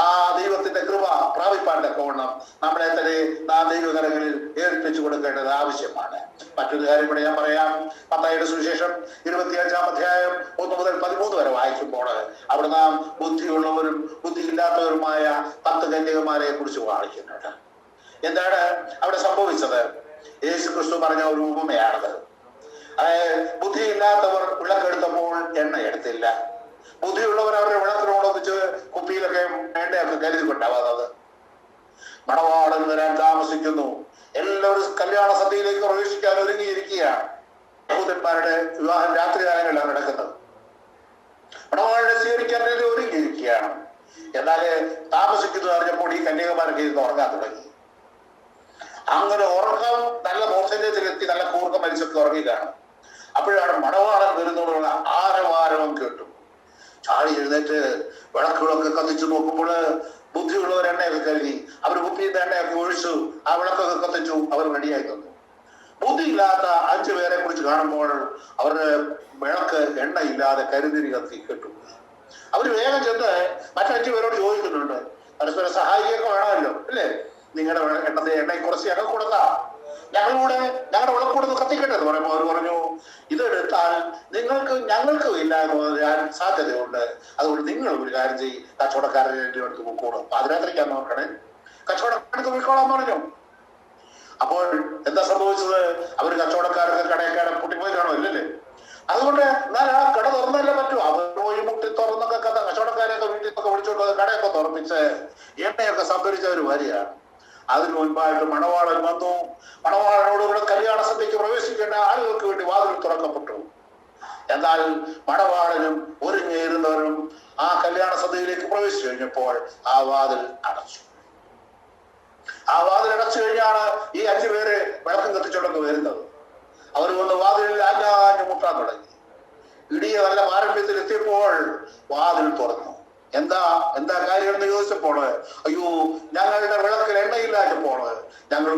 ആ ദൈവത്തിന്റെ കൃപ പ്രാപിപ്പാൻ തക്കവണ്ണം നമ്മളെ തന്നെ നാം ദൈവകരങ്ങളിൽ ഏൽപ്പിച്ചു കൊടുക്കേണ്ടത് ആവശ്യമാണ്. മറ്റൊരു കാര്യം കൂടെ ഞാൻ പറയാം. മത്തായിയുടെ സുവിശേഷം 25-ാം അധ്യായം 1 മുതൽ 13 വരെ വായിക്കുമ്പോൾ അവിടെ നാം ബുദ്ധിയുള്ളവരും ബുദ്ധിയില്ലാത്തവരുമായ 10 കന്യകമാരെ കുറിച്ച് വായിക്കുന്നുണ്ട്. എന്താണ് അവിടെ സംഭവിച്ചത്? യേശു ക്രിസ്തു പറഞ്ഞ ഒരു ഉപമയാണത്. ബുദ്ധിയില്ലാത്തവർ വിളക്കെടുത്തപ്പോൾ എണ്ണ എടുത്തില്ല. ബുദ്ധിയുള്ളവർ അവരുടെ വിളക്കിനോടൊന്നിച്ച് കുപ്പിയിലൊക്കെ എണ്ണയൊക്കെ കരുതിക്കൊണ്ടാവാതെ മണവാളൻ വരാൻ താമസിക്കുന്നു. എല്ലാവരും കല്യാണ സദ്യയിലേക്ക് പ്രവേശിക്കാൻ ഒരുങ്ങിയിരിക്കുകയാണ്. യഹൂദന്മാരുടെ വിവാഹം രാത്രികാലങ്ങളിലാണ് നടക്കുന്നത്. മണവാളനെ സ്വീകരിക്കാൻ വേണ്ടി ഒരുങ്ങിയിരിക്കുകയാണ്. എന്നാൽ താമസിക്കുന്നു അറിഞ്ഞപ്പോൾ ഈ കന്യകമാരൊക്കെ ഇരുന്ന് ഉറങ്ങാൻ തുടങ്ങി. അങ്ങനെ ഉറക്കം നല്ല മോശത്തിലെത്തി, നല്ല കൂർക്കം മരിച്ചൊക്കെ ഉറങ്ങിക്കാണ്. അപ്പോഴാണ് മണവാളൻ വരുന്നതോടുള്ള ആരവാരവം കേട്ടു. ചാടി എഴുന്നേറ്റ് വിളക്കുകളൊക്കെ കത്തിച്ചു നോക്കുമ്പോൾ ബുദ്ധിയുള്ളവർ എണ്ണയൊക്കെ കരുതി അവർ കുപ്പിയുടെ എണ്ണയൊക്കെ ഒഴിച്ചു, ആ വിളക്കൊക്കെ കത്തിച്ചു, അവർ റെഡിയായി തന്നു. ബുദ്ധിയില്ലാത്ത 5 പേരെ കുറിച്ച് കാണുമ്പോൾ അവരുടെ വിളക്ക് എണ്ണയില്ലാതെ കരുതിരി കത്തി കേട്ടു. അവർ വേഗം ചെന്ന് മറ്റു പേരോട് ചോദിക്കുന്നുണ്ട്, പരസ്പരം സഹായിക്കൊക്കെ വേണമല്ലോ അല്ലേ, നിങ്ങളുടെ എണ്ണ കുറച്ച് ഞങ്ങൾ കൊടുക്കാം, ഞങ്ങളുടെ വിളക്കൂടുന്ന് കത്തിക്കട്ടെ എന്ന് പറയുമ്പോൾ അവർ പറഞ്ഞു, ഇതെടുത്താൽ ഞങ്ങൾക്ക് ഇല്ല എന്ന് പറയാൻ സാധ്യതയുണ്ട്, അതുകൊണ്ട് നിങ്ങൾ ഒരു കാര്യം ചെയ്യും, കച്ചവടക്കാരൻ അടുത്ത് പോയിക്കോളും, പാതിരാത്രിക്കാൻ നോക്കണേ, കച്ചവടക്കാരടുത്ത് പോയിക്കോളാൻ പറഞ്ഞു. അപ്പോൾ എന്താ സംഭവിച്ചത്? അവർ കച്ചവടക്കാരൊക്കെ കടയൊക്കെ പൊട്ടിപ്പോയി കാണും ഇല്ലല്ലേ. അതുകൊണ്ട് എന്നാൽ ആ കട തുറന്നല്ലേ പറ്റൂ. അവർ പോയി മുട്ടി തുറന്നൊക്കെ കച്ചവടക്കാരെയൊക്കെ വീട്ടിൽ നിന്നൊക്കെ വിളിച്ചോണ്ട് കടയൊക്കെ തുറപ്പിച്ച് എണ്ണയൊക്കെ സംഭരിച്ചവർ വരികയാണ്. അതിനു മുൻപായിട്ട് മണവാളൻ വന്നു. മണവാളനോട് ഇവിടെ കല്യാണ സഭയ്ക്ക് പ്രവേശിക്കേണ്ട ആളുകൾക്ക് വേണ്ടി വാതിൽ തുറക്കപ്പെട്ടു. എന്നാൽ മണവാളനും ഒരുങ്ങിയിരുന്നവരും ആ കല്യാണ സഭയിലേക്ക് പ്രവേശിച്ചു കഴിഞ്ഞപ്പോൾ ആ വാതിൽ അടച്ചു. ആ വാതിൽ അടച്ചു കഴിഞ്ഞാണ് ഈ 5 പേര് വിളക്കം കത്തിച്ചോണ്ടൊക്കെ വരുന്നത്. അവർ വന്ന് വാതിലിൽ ആഞ്ഞാഞ്ഞു മുട്ടാൻ തുടങ്ങി. ഇടിയ നല്ല പാരമ്യത്തിൽ എത്തിയപ്പോൾ വാതിൽ തുറന്നു. എന്താ കാര്യം എന്ന് ചോദിച്ചപ്പോൾ, അയ്യോ ഞങ്ങളുടെ വിളക്കിൽ എണ്ണയില്ലാഞ്ഞപ്പോൾ ഞങ്ങൾ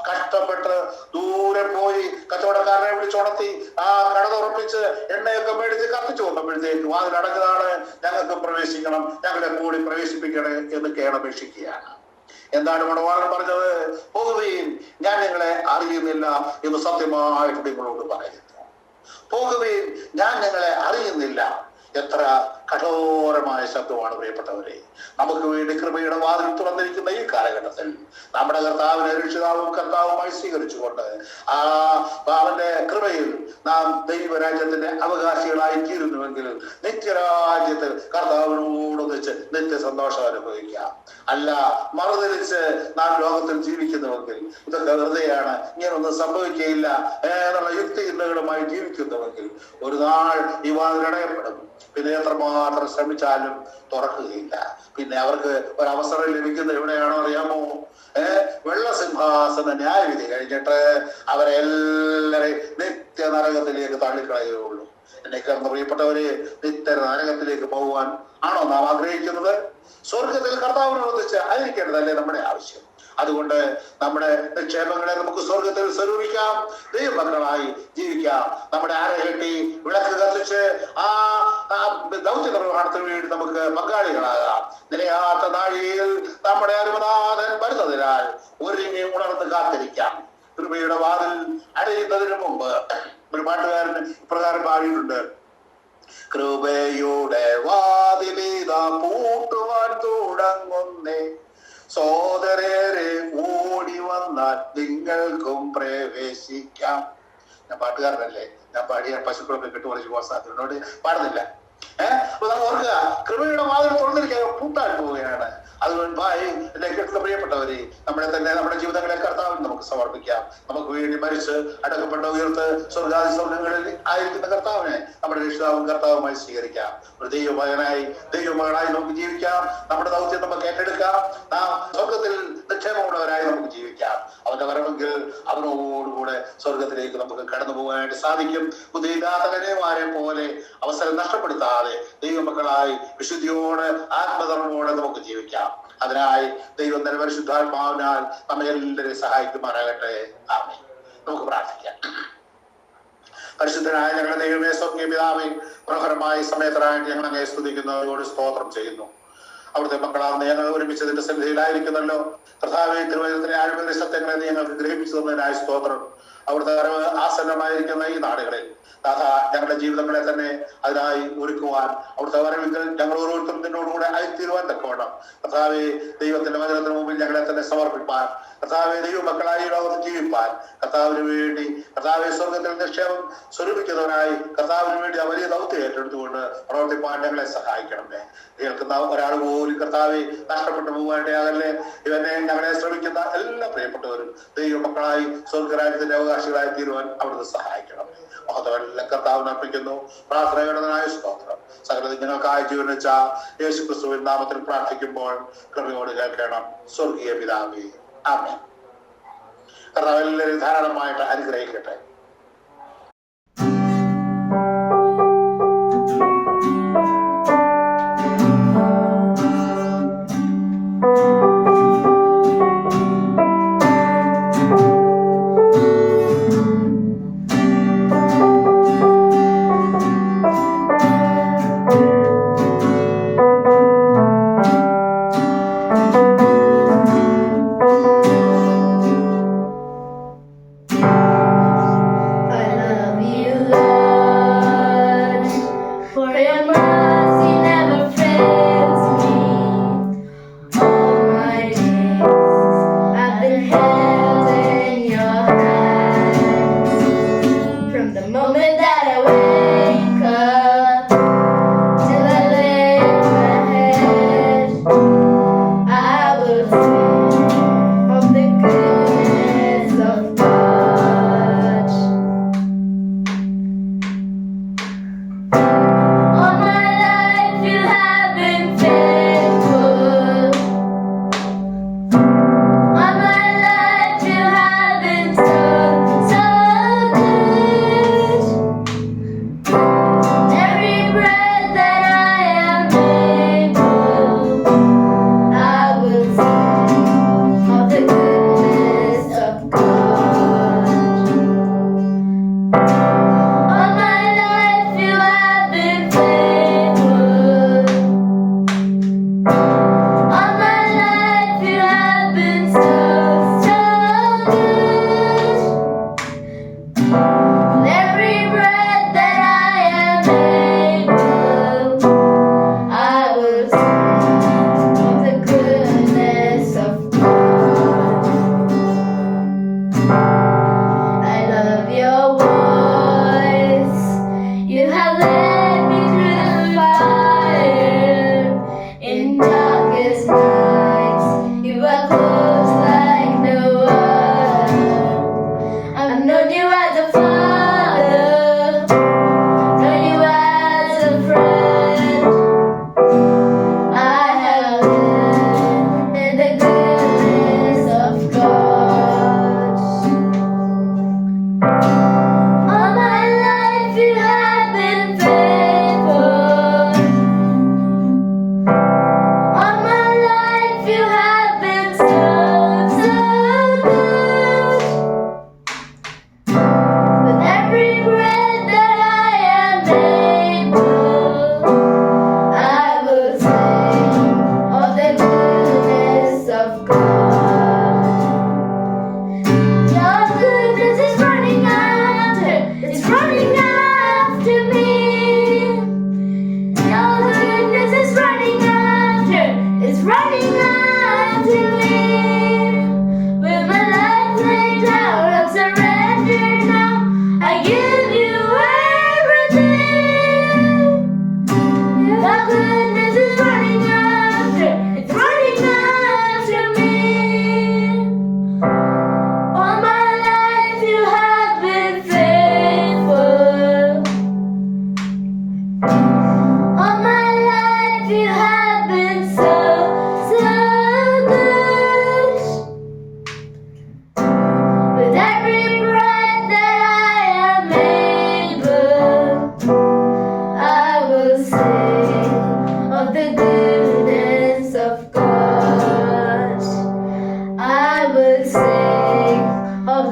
കഷ്ടപ്പെട്ട് ദൂരെ പോയി കച്ചവടക്കാരനെ വിളിച്ചുണർത്തി ആ കട തുറപ്പിച്ച് എണ്ണയൊക്കെ മേടിച്ച് കത്തിച്ചു വന്നപ്പോഴത്തേക്ക് വാതിൽ അടഞ്ഞതാണ്, ഞങ്ങൾക്ക് പ്രവേശിക്കണം, ഞങ്ങളെ കൂടി പ്രവേശിപ്പിക്കണേ എന്ന് കേണപേക്ഷിക്കുകയാണ്. എന്താണ് മണവാളൻ പറഞ്ഞത്? പോകുകയും ഞാൻ നിങ്ങളെ അറിയുന്നില്ല എന്ന് സത്യമായിട്ട് നിങ്ങളോട് പറയുന്നു. പോകുകയും ഞാൻ നിങ്ങളെ അറിയുന്നില്ല. എത്ര കഠോരമായ ശബ്ദമാണ് പ്രിയപ്പെട്ടവരെ. നമുക്ക് വേണ്ടി കൃപയുടെ വാതിൽ തുറന്നിരിക്കുന്ന ഈ കാലഘട്ടത്തിൽ നമ്മുടെ കർത്താവിനെ രക്ഷിതാവും കർത്താവുമായി സ്വീകരിച്ചുകൊണ്ട് അവന്റെ കൃപയിൽ നാം ദൈവരാജ്യത്തിന്റെ അവകാശികളായി തീരുന്നുവെങ്കിൽ നിത്യരാജ്യത്തിൽ കർത്താവിനോടൊന്നിച്ച് നിത്യ സന്തോഷം അനുഭവിക്കാം. അല്ല മറുതിരിച്ച് നാം ലോകത്തിൽ ജീവിക്കുന്നുവെങ്കിൽ ഇതൊക്കെ വെറുതെയാണ്, ഇങ്ങനൊന്നും സംഭവിക്കുകയില്ല എന്നുള്ള യുക്തിചിന്തകളുമായി ജീവിക്കുന്നുവെങ്കിൽ ഒരു നാൾ ഈ വാതിലടയപ്പെടും. പിന്നെ എത്രമാത്രം ശ്രമിച്ചാലും തുറക്കുകയില്ല. പിന്നെ അവർക്ക് ഒരവസരം ലഭിക്കുന്നത് എവിടെയാണോ അറിയാമോ? വെള്ളസിംഹാസന ന്യായവിധി കഴിഞ്ഞിട്ട് അവരെല്ലാരെയും നിത്യ നരകത്തിലേക്ക് തള്ളിക്കളയുകയുള്ളൂ. എന്നെ കേൾക്കുന്ന പ്രിയപ്പെട്ടവര്, നിത്യ നരകത്തിലേക്ക് പോകുവാൻ ആണോ നാം ആഗ്രഹിക്കുന്നത്? സ്വർഗത്തിൽ കർത്താവിനോടൊന്നിച്ച് ആയിരിക്കേണ്ടതല്ലേ നമ്മുടെ ആവശ്യം. അതുകൊണ്ട് നമ്മുടെ നിക്ഷേപങ്ങളെ നമുക്ക് സ്വർഗത്തിൽ സ്വരൂപിക്കാം, ദൈവമക്കളായി ജീവിക്കാം. നമ്മുടെ അരകെട്ടി വിളക്ക് കത്തിച്ച് ആ ദൗത്യ നിർവഹണത്തിന് വേണ്ടി നമുക്ക് പങ്കാളികളാകാം. നിലയാത്ത നാഴികയിൽ നമ്മുടെ അരുമനാഥൻ വരുന്നതിനാൽ ഒരുങ്ങി ഉണർന്ന് കാത്തിരിക്കാം. കൃപയുടെ വാതിൽ അടയുന്നതിന് മുമ്പ് ഒരു പാട്ടുകാരൻ ഇപ്രകാരം പാടിയിട്ടുണ്ട്: കൃപയുടെ വാതിലിതാ പൂട്ടുവാൻ തുടങ്ങുന്നേ, സോദരരെ ഓടി വന്നാൽ നിങ്ങൾക്കും പ്രവേശിക്കാം. ഞാൻ പാട്ടുകാരനല്ലേ, ഞാൻ പാടിയ പശുക്കളൊക്കെ കെട്ടുപറിച്ച് പോകാൻ സാധ്യതയോട് പാടുന്നില്ല. അപ്പൊ നമ്മൾ ഓർക്കുക, കൃപയുടെ വാതിൽ തുറന്നിരിക്കുക പൂട്ടാൻ പോവുകയാണ്. അതുകൊണ്ട് എന്നെ കേൾക്കുന്ന പ്രിയപ്പെട്ടവരെ, നമ്മളെ തന്നെ നമ്മുടെ ജീവിതങ്ങളെ കർത്താവിന് നമുക്ക് സമർപ്പിക്കാം. നമുക്ക് വേണ്ടി മരിച്ച് അടക്കപ്പെട്ട ഉയർത്ത് സ്വർഗാദി സ്വർഗങ്ങളിൽ ആയിരിക്കുന്ന കർത്താവിനെ നമ്മുടെ രക്ഷിതാവും കർത്താവുമായി സ്വീകരിക്കാം. ഒരു ദൈവമകനായി നമുക്ക് ജീവിക്കാം. നമ്മുടെ ദൗത്യം നമുക്ക് ഏറ്റെടുക്കാം. നാം സ്വർഗത്തിൽ നിക്ഷേപമുള്ളവരായി നമുക്ക് ജീവിക്കാം. അവന്റെ വരവെങ്കിൽ അവനോടുകൂടെ സ്വർഗത്തിലേക്ക് നമുക്ക് കടന്നു പോകാനായിട്ട് സാധിക്കും. ഉദയദാതകന്മാരെ പോലെ അവസരം നഷ്ടപ്പെടുത്താതെ ദൈവമക്കളായി വിശുദ്ധിയോടെ ആത്മധർമ്മോടെ നമുക്ക് ജീവിക്കാം. അതിനായി ദൈവം തന്നെ പരിശുദ്ധാത്മാവിനാൽ നമ്മെ എല്ലാവരെയും സഹായിക്കുമാറാകട്ടെ. ആമേൻ. നമുക്ക് പ്രാർത്ഥിക്കാം. പരിശുദ്ധനായ ഞങ്ങളുടെ ദൈവമേ, സ്വർഗ്ഗീയ പിതാവേ, മനോഹരമായ സമയത്തിനായിട്ട് ഞങ്ങൾ അങ്ങേ സ്തുതിക്കുന്നവരോട് സ്തോത്രം ചെയ്യുന്നു. അവിടുത്തെ മക്കളാണെന്ന് ഞങ്ങൾ ഒരുമിച്ചതിന്റെ സന്നിധിയിലായിരിക്കുന്നല്ലോ. കർത്താവേ, തിരുവചനത്തിലെ ആഴമേറിയ സത്യങ്ങളെ നീ ഞങ്ങൾക്ക് ഗ്രഹിപ്പിച്ചു തന്നതിനായി സ്തോത്രം. അവിടുത്തെ അറിവ് ആസന്നമായിരിക്കുന്ന ഈ നാടുകളിൽ ഞങ്ങളുടെ ജീവിതങ്ങളെ തന്നെ അതിനായി ഒരുക്കുവാൻ അവിടുത്തെ വരവിൽ ഞങ്ങൾ ഓരോരുത്തരും നിന്നോടുകൂടെ ആയിത്തീരുവാൻ തക്കവണ്ണം കർത്താവെ, ദൈവത്തിന്റെ വചനത്തിന് മുമ്പിൽ ഞങ്ങളെ തന്നെ സമർപ്പിപ്പാൻ, കർത്താവെ, ദൈവമക്കളായി ലോകത്ത് ജീവിപ്പാൻ, കർത്താവിന് വേണ്ടി കർത്താവെ സ്വർഗത്തിൽ നിക്ഷേപം സ്വരൂപിക്കുന്നവനായി കർത്താവിന് വേണ്ടി ആ വലിയ ദൗത്യം ഏറ്റെടുത്തുകൊണ്ട് പ്രവർത്തിപ്പാൻ ഞങ്ങളെ സഹായിക്കണമേ. കേൾക്കുന്ന ഒരാൾ പോലും കർത്താവെ നഷ്ടപ്പെട്ടു പോകാനിടയാകല്ലേ. ഇവനെ ഞങ്ങളെ ശ്രമിക്കുന്ന എല്ലാ പ്രിയപ്പെട്ടവരും ദൈവമക്കളായി സ്വർഗരാജ്യത്തിന്റെ അവകാശികളായി തീരുവാൻ അവിടുന്ന് സഹായിക്കണം. മഹത്വമെല്ലാം കർത്താവിന് അർപ്പിക്കുന്നു. പ്രാർത്ഥനയുടേതായ സ്തോത്രം. സകലത്തിൽ ഞങ്ങൾക്കായി ജീവൻ വെച്ച യേശു ക്രിസ്തുവിൻ നാമത്തിൽ പ്രാർത്ഥിക്കുമ്പോൾ കൃപയോട് കേൾക്കണം. സ്വർഗീയ പിതാവേ, ആമേൻ. കർത്താവ് എല്ലാവരും ധാരാളമായിട്ട് അനുഗ്രഹിക്കട്ടെ.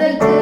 മുതൽക്ക്